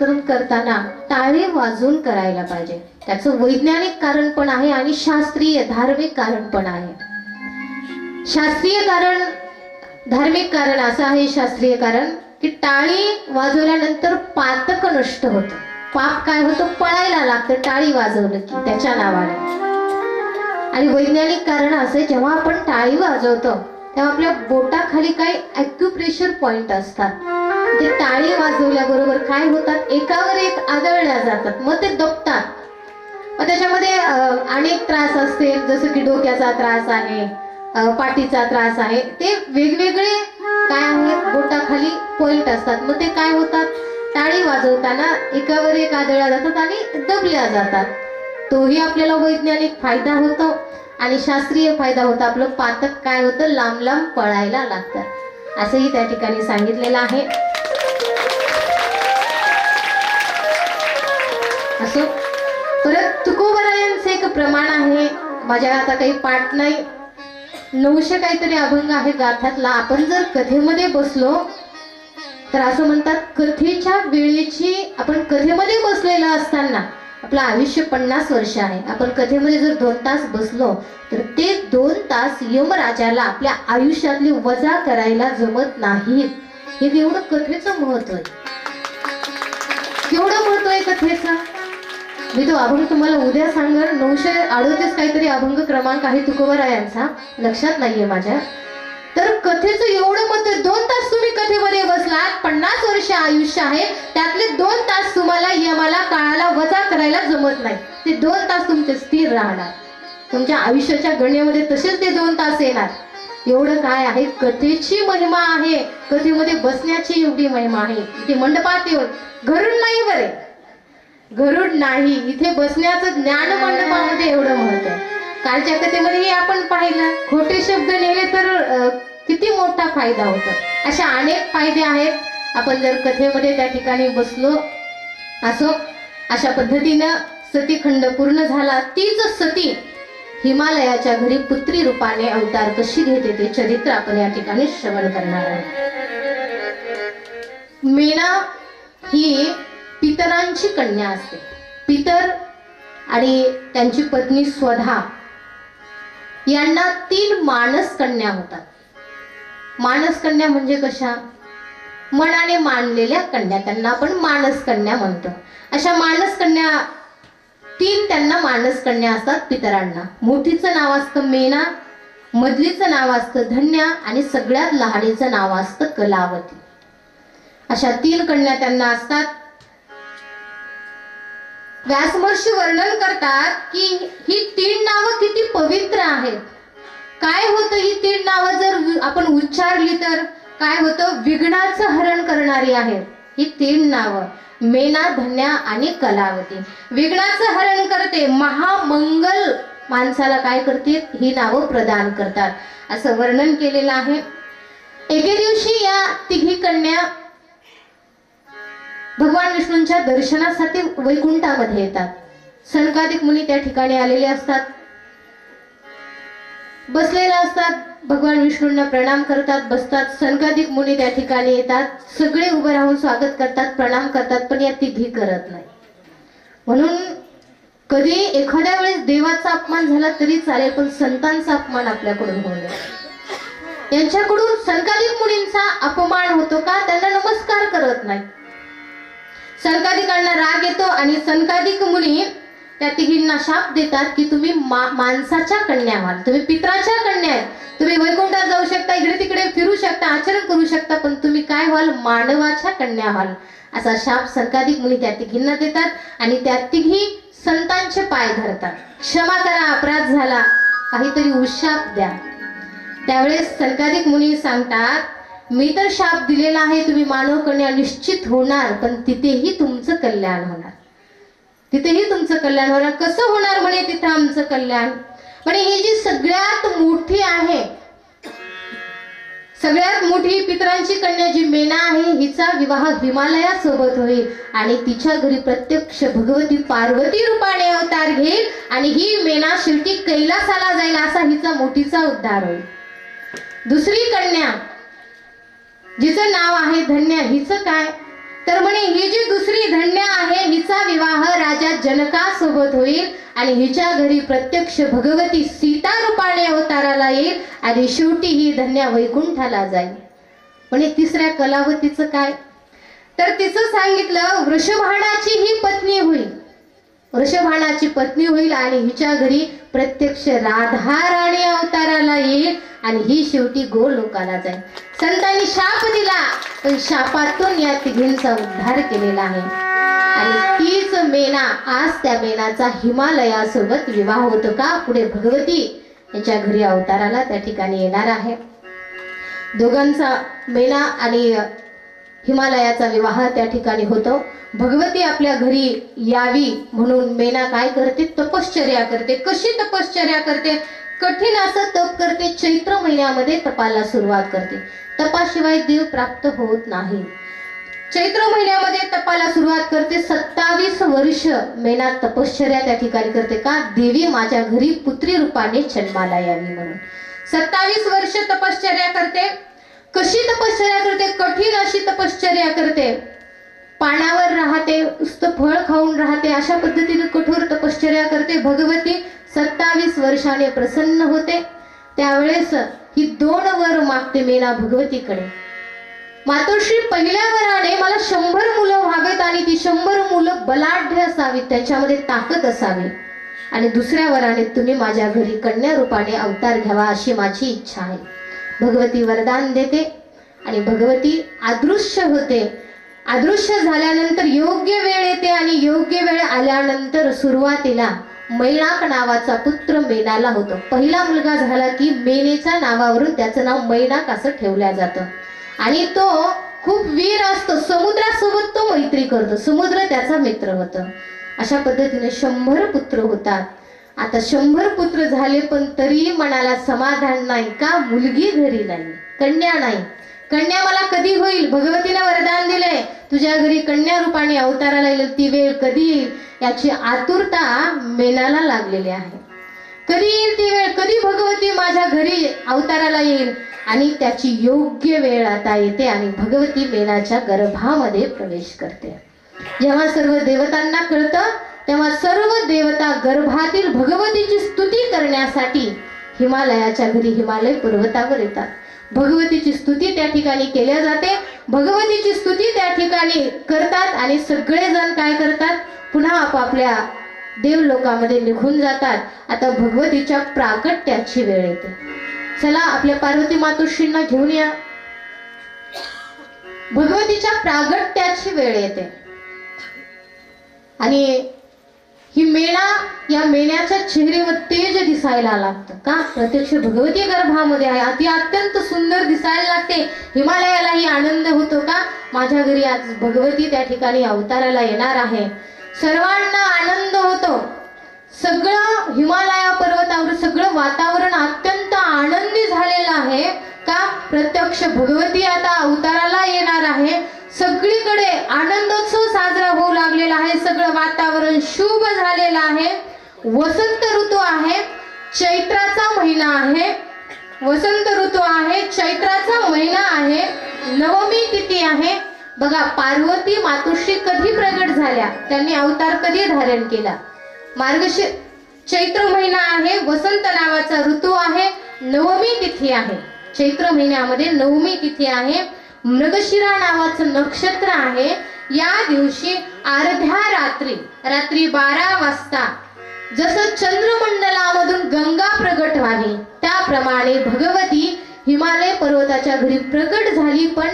म्हणा. करताना टाळे वाजवून करायला पाहिजे. त्याचं वैज्ञानिक कारण पण आहे आणि शास्त्रीय धार्मिक कारण पण आहे. शास्त्रीय कारण धार्मिक कारण असं आहे. शास्त्रीय कारण की टाळी वाजवल्यानंतर पातक नष्ट होतं. पाप काय होतं, पळायला लागतं टाळी वाजवलं की त्याच्या नावाने. आणि वैज्ञानिक कारण असे, जेव्हा आपण टाळी वाजवतो तेव्हा आपल्या बोटाखाली काही ॲक्युप्रेशर पॉइंट असतात. ते टाळी वाजवल्याबरोबर काय होतात, एकावर एक आदळल्या जातात, मग ते दबतात. मग त्याच्यामध्ये अनेक त्रास असतील, जसं की डोक्याचा त्रास आहे, पाठीचा त्रास आहे, ते वेगवेगळे काय आहेत, बोटाखाली पॉइंट असतात. मग ते काय होतात, टाळी वाजवताना एकावर एक आदळल्या जातात आणि दबल्या जातात. तोही आपल्याला वैज्ञानिक फायदा होतो आणि शास्त्रीय फायदा होतो. आपलं पातक काय होतं, लांब लांब पळायला लागतं, असंही त्या ठिकाणी सांगितलेलं आहे. असो, परत तुकोबरायांचं एक प्रमाण आहे, माझ्या आता काही पाठ नाही, 900 काहीतरी अभंग आहे गाथ्यातला. आपण जर कथेमध्ये बसलो तर असं म्हणतात, कथेच्या वेळेची, आपण कथेमध्ये बसलेलं असताना आपलं आयुष्य 50 वर्ष आहे. आपण कथेमध्ये जर 2 तास बसलो तर ते 2 तास यमराजाला आपल्या आयुष्यातली वजा करायला जमत नाहीत. हे एवढं कथेचं महत्व आहे. केवढं महत्व आहे कथेचं. मी तो अभंग तुम्हाला उद्या सांगणार. 938 काहीतरी अभंग क्रमांक आहे तुकोबरायांचा, लक्षात नाहीये माझ्या. तर कथेचं एवढं महत्व. 2 तास तुम्ही कथेमध्ये बसलात, 50 वर्ष आयुष्य आहे, त्यातले 2 तास तुम्हाला यमाला, काळाला वजा करायला जमत नाही. ते 2 तास तुमचे स्थिर राहणार, तुमच्या आयुष्याच्या गणनेमध्ये तसेच ते 2 तास येणार. एवढं काय आहे, कथेची महिमा आहे. कथेमध्ये बसण्याची एवढी महिमा आहे. इथे मंडपात येऊन, घरून नाही बरे, घरून नाही, इथे बसण्याचं ज्ञान मंडपामध्ये एवढं महत्व आहे. कालच्या कथेमध्येही आपण पाहिलं, खोटे शब्द नेले तर किती मोठा फायदा होतो. अशा अनेक फायदे आहेत. आपण जर कथेमध्ये त्या ठिकाणी बसलो. असो, अशा पद्धतीनं सतीखंड पूर्ण झाला. तीच सती हिमालयाच्या घरी पुत्री रूपाने अवतार कशी घेते ते चरित्र आपण या ठिकाणी श्रवण करणार आहोत. मेना ही पितरांची कन्या असते. पितर आणि त्यांची पत्नी स्वधा यांना 3 मानस कन्या होतात. मानस कन्या म्हणजे कशा, मनाने मानलेल्या कन्या, त्यांना आपण मानस कन्या म्हणतो. अशा मानस कन्या 3 त्यांना मानस कन्या असतात पितरांना. मोठीचं नाव असतं मेना, मधलीचं नाव असतं धन्या आणि सगळ्यात लहानीचं नाव असतं कलावती. अशा 3 कन्या त्यांना असतात. व्यासमहर्षी वर्णन करतात की ही 3 नावं किती पवित्र आहेत. काय होतं, ही 3 नावं जर आपण उच्चारली तर काय होतं, विघ्नाचं हरण करणारी आहेत ही 3 नावं, मेना, धन्या आणि कलावती. विघ्नाचं हरण करते, महामंगल माणसाला काय करते, ही नावं प्रदान करतात, असं वर्णन केलेलं आहे. एके दिवशी या 3 कन्या भगवान विष्णूंच्या दर्शनासाठी वैकुंठामध्ये येतात. सनकादिक मुनी त्या ठिकाणी आलेले असतात, बसलेले असतात. भगवान विष्णूंना प्रणाम करतात, बसतात. सनकादिक मुनी त्या ठिकाणी येतात, सगळे उभे राहून स्वागत करतात, प्रणाम करतात, पण या 3 करत नाही. म्हणून कधी एखाद्या वेळेस देवाचा अपमान झाला तरी चालेल, पण संतांचा अपमान आपल्याकडून होऊ नये. यांच्याकडून सनकादिक मुनींचा अपमान होतो का, त्यांना नमस्कार करत नाही. सनकादिकांना राग येतो आणि सनकादिक मुनी त्या 3 शाप देतात की तुम्ही माणसाच्या कन्या व्हाल, तुम्ही पितराच्या कन्या आहेत, तुम्ही वैकुंठात जाऊ शकता, इकडे तिकडे फिरू शकता, आचरण करू शकता, पण तुम्ही काय व्हाल, मानवाच्या कन्या व्हाल, असा शाप सनकादिक मुनी त्या 3 देतात. आणि त्या 3 संतांचे पाय धरतात. क्षमा करा, अपराध झाला, काहीतरी उशाप द्या. त्यावेळेस सनकादिक मुनी सांगतात, मी तर शाप दिलेला आहे, तुम्ही मानव कन्या निश्चित होणार, पण तिथेही तुमचं कल्याण होणार, तिथेही तुमचं कल्याण होणार. कसं होणार म्हणे तिथं आमचं कल्याण, म्हणे ही जी सगळ्यात मोठी आहे, सगळ्यात मोठी पितरांची कन्या जी मेना आहे, हिचा विवाह हिमालयासोबत होईल आणि तिच्या घरी प्रत्यक्ष भगवती पार्वती रूपाने अवतार घेईल आणि ही मेना शेवटी कैलासाला जाईल, असा हिचा मोठीचा उद्धार होईल. दुसरी कन्या जिचं नाव आहे धन्या, हिचं काय, तर म्हणे ही जी दुसरी धन्या आहे, हिचा विवाह राजा जनकासोबत होईल आणि हिच्या घरी प्रत्यक्ष भगवती सीता रूपाने अवताराला येईल आणि शेवटी ही धन्या वैकुंठाला जाईल. म्हणे तिसऱ्या कलावतीचं काय, तर तिचं सांगितलं वृषभानाची ही पत्नी होईल. वृषभानाची पत्नी होईल आणि हिच्या घरी प्रत्यक्ष राधा राणी अवताराला येईल आणि ही शेवटी गोलोकाला जाईल. संतांनी शाप दिला पण शापातून या तिघींचा उद्धार केलेला आहे. आणि तीच मेना, आज त्या मेनाचा हिमालयासोबत विवाह होतो का पुढे भगवती याच्या घरी अवताराला त्या ठिकाणी येणार आहे. दोघांचा मेना आणि हिमालयाचा विवाह त्या ठिकाणी होतो. भगवती आपल्या घरी यावी म्हणून मेना काय करते, तपश्चर्या करते. कशी तपश्चर्या करते, कठीण असं तप करते. चैत्र महिन्यामध्ये तपाला सुरुवात करते. तपाशिवाय देव प्राप्त होत नाही. चैत्र महिन्यामध्ये तपाला सुरुवात करते. 27 वर्ष मेना तपश्चर्या त्या ठिकाणी करते का, देवी माझ्या घरी पुत्री रूपाने जन्माला यावी म्हणून. 27 वर्ष तपश्चर्या करते. कशी तपश्चर्या करते, कठीण अशी तपश्चर्या करते. पाण्यावर राहते, नुसतं फळ खाऊन राहते, अशा पद्धतीने कठोर तपश्चर्या करते. भगवती 27 वर्षाने प्रसन्न होते. त्यावेळेस ही 2 वर मागते मेना भगवतीकडे. मातोश्री, पहिल्या वराने मला 100 मुलं व्हावेत आणि ती 100 मुलं बलाढ्य असावीत, त्याच्यामध्ये ताकद असावी. आणि दुसऱ्या वराने तुम्ही माझ्या घरी कन्या रूपाने अवतार घ्यावा अशी माझी इच्छा आहे. भगवती वरदान देते आणि भगवती अदृश्य होते. अदृश्य झाल्यानंतर योग्य वेळ येते आणि योग्य वेळ आल्यानंतर सुरुवातीला मैनाक नावाचा पुत्र मेनाला होतो. पहिला मुलगा झाला की मेनेच्या नावावरून त्याचं नाव मैनाक असं ठेवलं जातं. आणि तो खूप वीर असतो, समुद्रासोबत तो मैत्री करतो, समुद्र त्याचा मित्र होता. अशा पद्धतीने 100 पुत्र होतात. आता 100 पुत्र झाले पण तरी मनाला समाधान नाही का, मुलगी घरी नाही, कन्या नाही. कन्या मला कधी होईल, भगवतीने वरदान दिले तुझ्या घरी कन्या रूपाने अवताराला येईल, ती वेळ कधी येईल याची आतुरता मेनाला लागलेली आहे. कधी येईल ती वेळ, कधी भगवती माझ्या घरी अवताराला येईल. आणि त्याची योग्य वेळ आता येते आणि भगवती मेनाच्या गर्भामध्ये प्रवेश करते. जेव्हा सर्व देवतांना कळतं तेव्हा सर्व देवता गर्भातील भगवतीची स्तुती करण्यासाठी हिमालयाच्या घरी हिमालय पर्वतावर येतात. भगवतीची स्तुती त्या ठिकाणी केल्या जाते. भगवतीची स्तुती त्या ठिकाणी करतात आणि सगळेजण काय करतात, पुन्हा आपापल्या देवलोकामध्ये निघून जातात. आता भगवतीच्या प्राकट्याची वेळ येते. चला आपल्या पार्वती मातोश्रींना घेऊन या. भगवतीच्या प्रागट्याची वेळ येते आणि ही मेणा, या मेण्याच्या चेहऱ्यावर तेज दिसायला लागतं का, प्रत्यक्ष भगवती गर्भामध्ये आहे, ती अत्यंत सुंदर दिसायला लागते. हिमालयालाही आनंद होतो का, माझ्या घरी आज भगवती त्या ठिकाणी अवताराला येणार आहे. सर्वांना आनंद होतो. सगळं हिमालया पर्वतावर सगळं वातावरण अत्यंत आनंदी झालेलं आहे का, प्रत्यक्ष भगवती आता अवताराला येणार आहे. सगळीकडे आनंदोत्सव साजरा होऊ लागलेला आहे. सगळं वातावरण शुभ झालेलं आहे. वसंत ऋतू आहे, चैत्राचा महिना आहे. वसंत ऋतू आहे, चैत्राचा महिना आहे, नवमी तिथी आहे. बघा पार्वती मातोश्री कधी प्रगट झाल्या, त्यांनी अवतार कधी धारण केला. मार्गशीर चैत्र महिना आहे, वसंत नावाचा ऋतू आहे, नवमी तिथी आहे. चैत्र महिन्यामध्ये नवमी तिथी आहे. मृगशिरा नावाचं नक्षत्र आहे. या दिवशी अर्ध्या रात्री 12 वाजता जसं चंद्रमंडलामधून गंगा प्रगट व्हावी त्याप्रमाणे भगवती हिमालय पर्वताच्या घरी प्रगट झाली, पण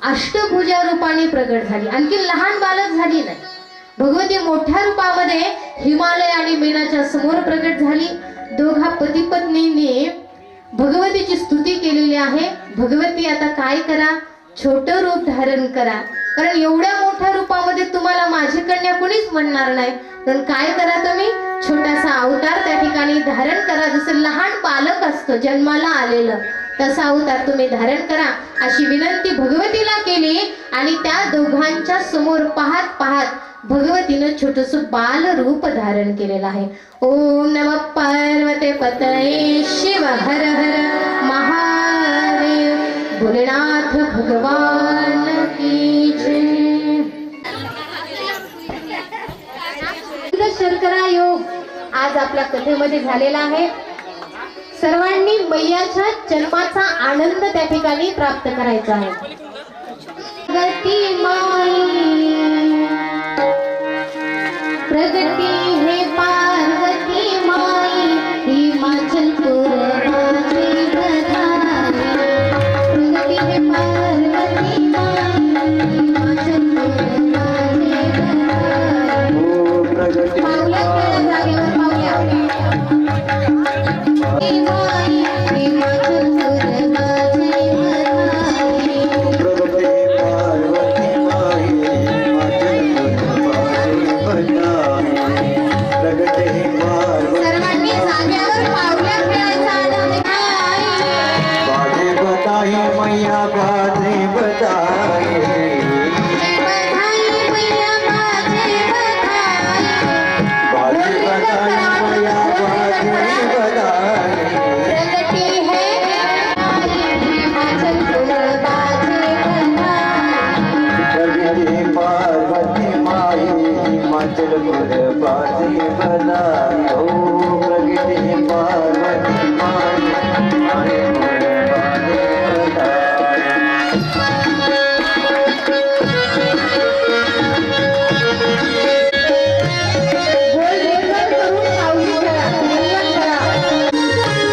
अष्टभुजा रूपाने प्रगट झाली. आणखी लहान बालक झाली नाही. भगवती मोठ्या रूपामध्ये हिमालय आणि मेनाच्या समोर प्रगट झाली. दोघा पती पत्नींनी भगवतीची स्तुती केलेली आहे. भगवती आता काय करा, छोटं रूप धारण करा, कारण एवढ्या मोठ्या रूपामध्ये तुम्हाला माझी कन्या कोणीच म्हणणार नाही. पण काय करा, तुम्ही छोटासा अवतार त्या ठिकाणी धारण करा. जसं लहान बालक असतं जन्माला आलेलं, तसा अवतार तुम्ही धारण करा अशी विनंती भगवतीला केली. आणि त्या दोघांच्या समोर पाहत पाहत भगवतीनं छोटस बाल रूप धारण केलेलं आहे. ओम नमः पार्वते पतये शिव हर हर महादेव, भोलेनाथ भगवान की जय. शर्करा योग आज आपल्या कथेमध्ये झालेला आहे. सर्वांनी मैयाच्या जन्माचा आनंद त्या ठिकाणी प्राप्त करायचा आहे. गती माई प्रगती हे पार्वती माई हिमाचलपुर माझे बधाई प्रगती हे पार्वती माई हिमाचलपुर माझे बधाई पावल्या खेळा जागेवर पावल्या हे माई हिमाचलपुर माझे बधाई सर्वांनी जागेवर पावल्या खेळायचा आनंद घ्या. बाजे बताई मैया बाजे बताई बधाई मैया माझे बधाई बाजे बताई मैया बाजे बताई प्रगती है माई हिमाचलपुर बाजे बधाई प्रगति पार्वती माई हिमाचलपुर बाजे बताई ओ प्रगति पार्वती माई हिमाचलपुर बाजे बताई गोल रेखन करून पावली खेळा नियम करा.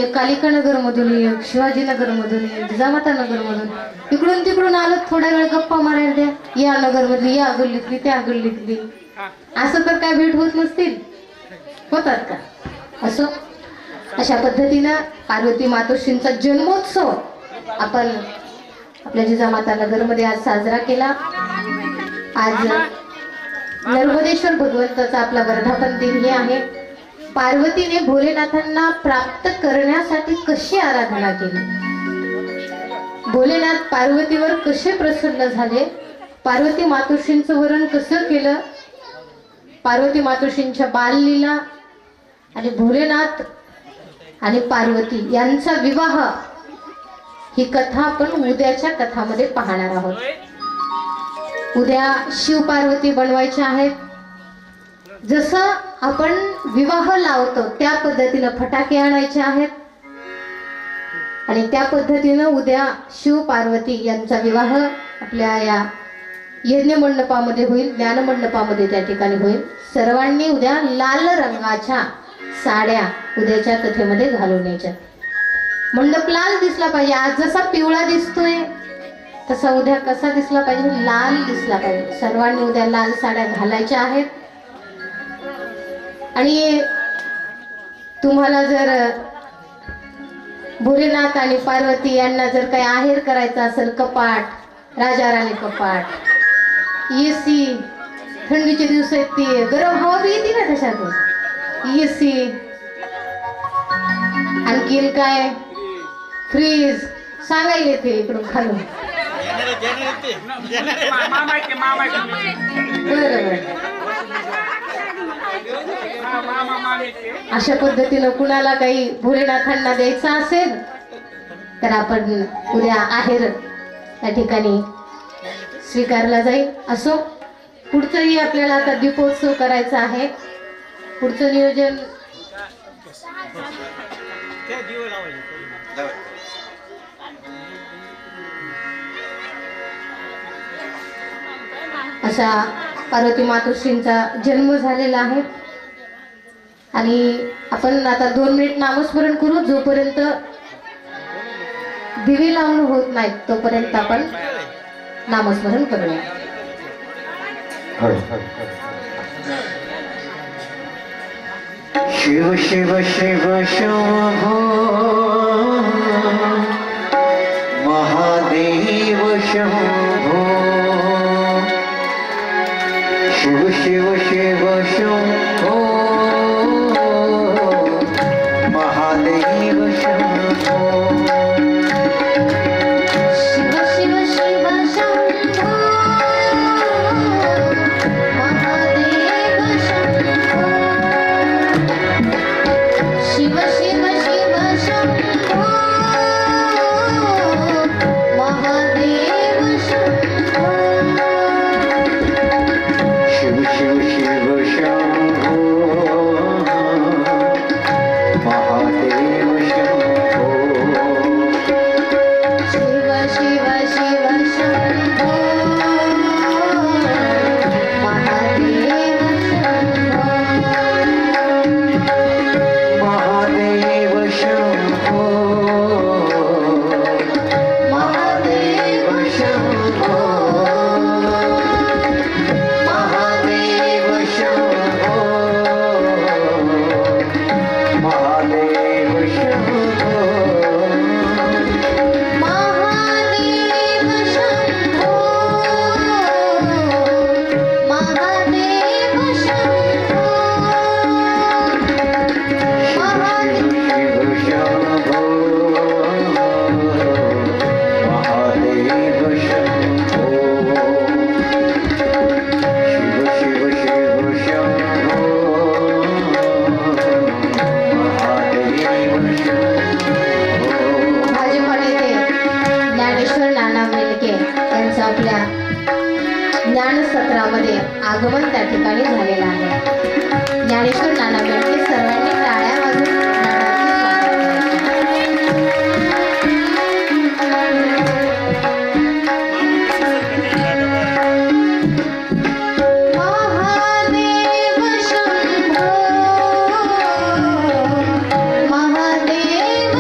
एक कालिका नगरमधून एक शिवाजीनगरमधून एक जिजामाता नगरमधून इकडून तिकडून आलो थोडा वेळ गप्पा मारायला द्या. या नगरमधली या गल्लीतली त्या गल्लीतली असं तर काय भेट होत नसतील, होतात का? असो अशा पद्धतीनं पार्वती मातोश्रींचा जन्मोत्सव आपण आपल्या जिजामाता नगरमध्ये आज साजरा केला. आज नर्मदेश्वर भगवंताचा आपला वर्धापन दिनही आहे. पार्वतीने भोलेनाथांना प्राप्त करण्यासाठी कशी आराधना केली, भोलेनाथ पार्वतीवर कसे प्रसन्न झाले, पार्वती मातोश्रींचं वरण कसं केलं, पार्वती मातोश्रींच्या बाललीला आणि भोलेनाथ आणि पार्वती यांचा विवाह ही कथा आपण उद्याच्या कथामध्ये पाहणार आहोत. उद्या शिव पार्वती बनवायचे आहेत. जसं आपण विवाह लावतो त्या पद्धतीनं फटाके आणायचे आहेत आणि त्या पद्धतीनं उद्या शिव पार्वती यांचा विवाह आपल्या या यज्ञ मंडपामध्ये होईल, ज्ञान मंडपामध्ये त्या ठिकाणी होईल. सर्वांनी उद्या लाल रंगाच्या साड्या उद्याच्या कथेमध्ये घालून यायच्या. मंडप लाल दिसला पाहिजे. आज जसा पिवळा दिसतोय तसा उद्या कसा दिसला पाहिजे, लाल दिसला पाहिजे. सर्वांनी उद्या लाल साड्या घालायच्या आहेत. आणि तुम्हाला जर भोलेनाथ आणि पार्वती यांना जर काही आहेर करायचं असेल, कपाट, राजा राणी कपाट, एसी, थंडीचे दिवस आहेत ते गरम हवा बी येते ना त्याच्यातून, एसी, आणखीन काय फ्रीज सांगायले ते इकडून खालून. अशा पद्धतीनं कुणाला काही भोलेनाथांना द्यायचं असेल तर आपण उद्या आहेर त्या ठिकाणी स्वीकारला जाईल. असो पुढचंही आपल्याला आता दीपोत्सव करायचा आहे. पुढचं नियोजन अशा पार्वती मातोश्रींचा जन्म झालेला आहे आणि आपण आता 2 मिनिट नामस्मरण करू. जोपर्यंत दिवे लावून होत नाहीत तोपर्यंत आपण नामस्मरण करूया. शिव शिव शिव शंभो महादेव शंभो, शिव शिव शिव शंभो महादेव शंभो, शिव शिव शिव शंभो महादेव शंभो, शिव शिव शिव शंभो महादेव शंभो, शिव शिव शिव शंभो महादेव शंभो, शिव शिव शिव शंभो महादेव शंभो, महादेव शंभो महादेव शंभो, महादेव शंभो महादेव शंभो, महादेव शंभो महादेव शंभो, शिव शंभो महादेव शंभो, शिव शिव शिव शंभो महादेव शंभो. भाजपा नेते ज्ञानेश्वर नाना मेलके यांचं आपल्या ज्ञानसत्रामध्ये आगमन त्या ठिकाणी झालेलं आहे. ज्ञानेश्वर नाना मेलके सर्वांनी टाळ्या वाजवून महादेव शंभो महादेव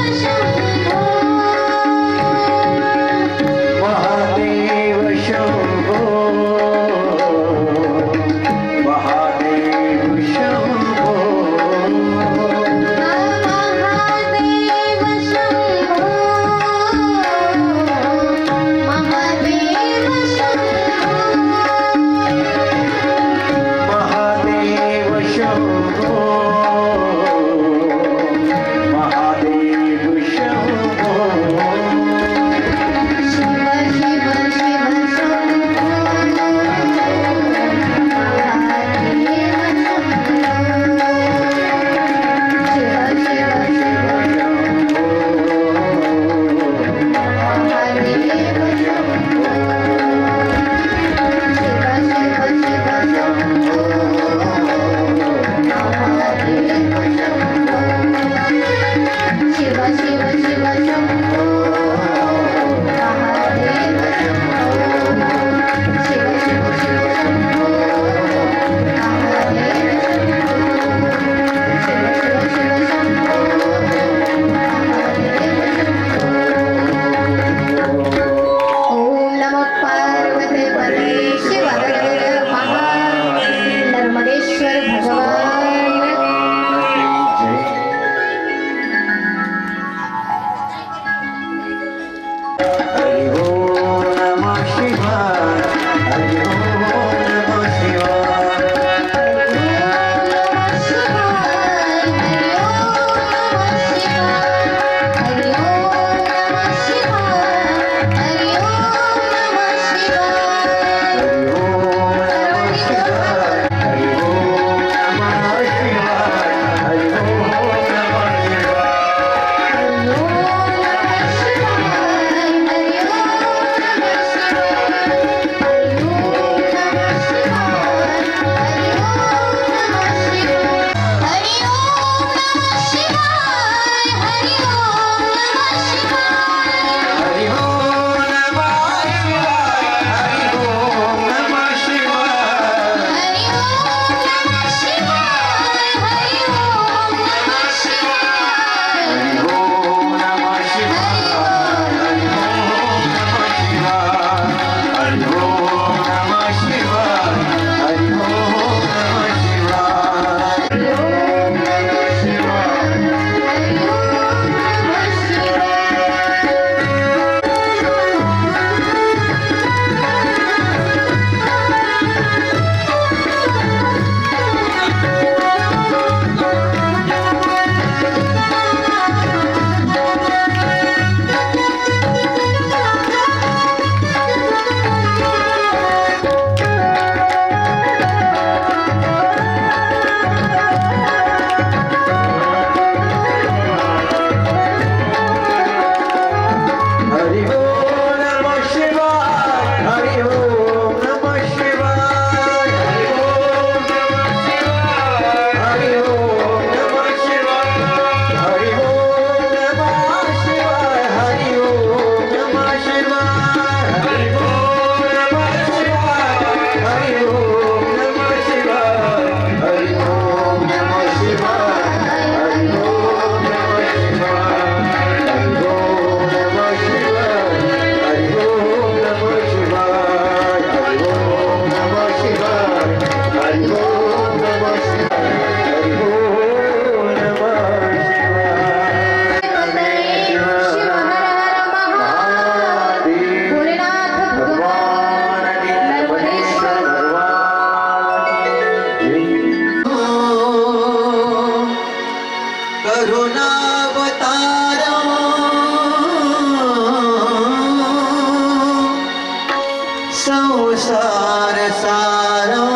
संसार सारो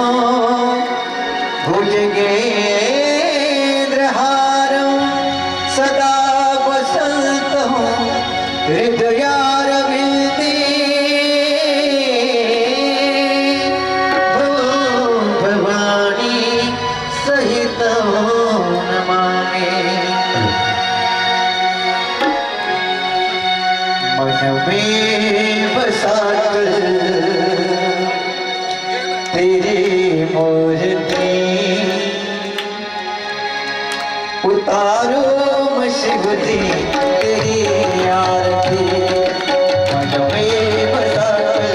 भुजगेंद्रहारो सदा बसंत हूँ हृदयारविंदे भवानी सहित नमामि मन में बसाकर तेरी मूर्ति उतारो मुसीबती तेरी आरती मन में बसाकर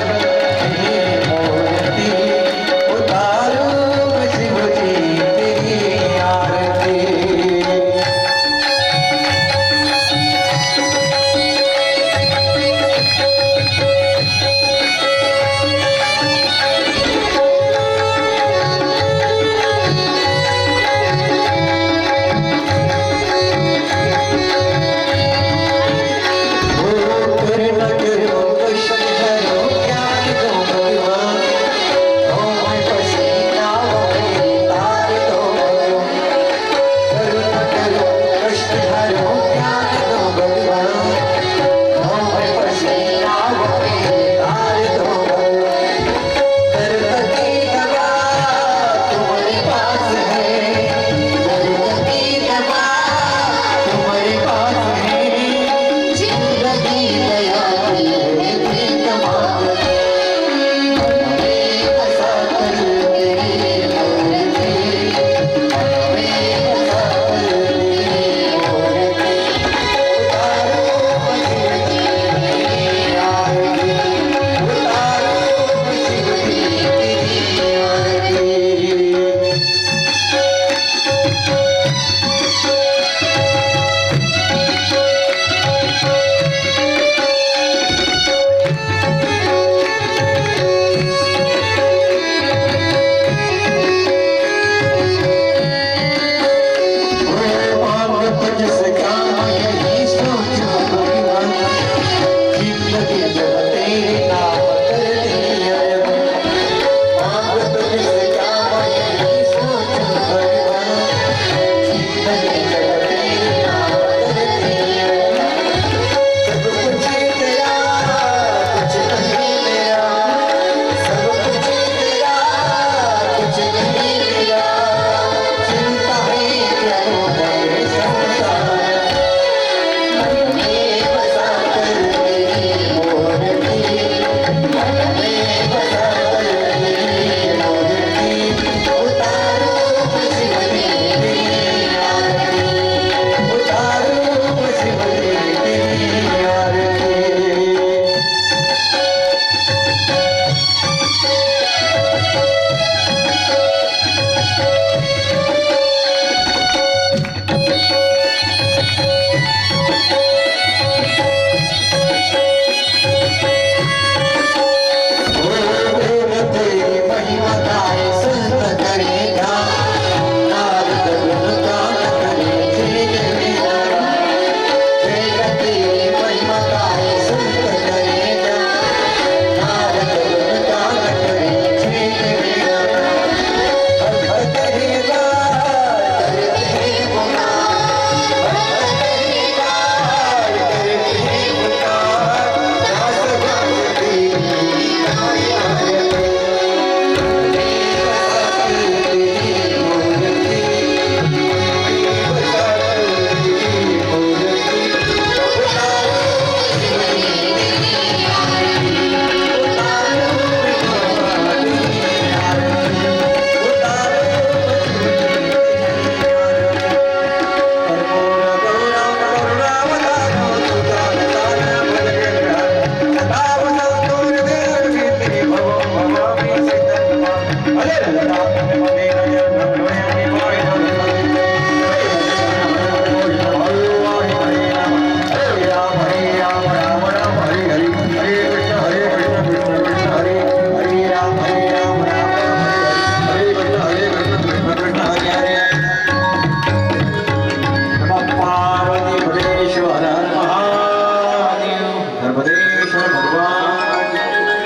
तेरी मूर्ति उतारो मुसीबती तेरी आरती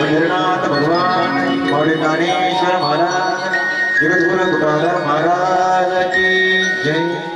पंढरीनाथ भगवान माऊली ज्ञानेश्वर महाराज जगद्गुरु तुकाराम महाराज की जय।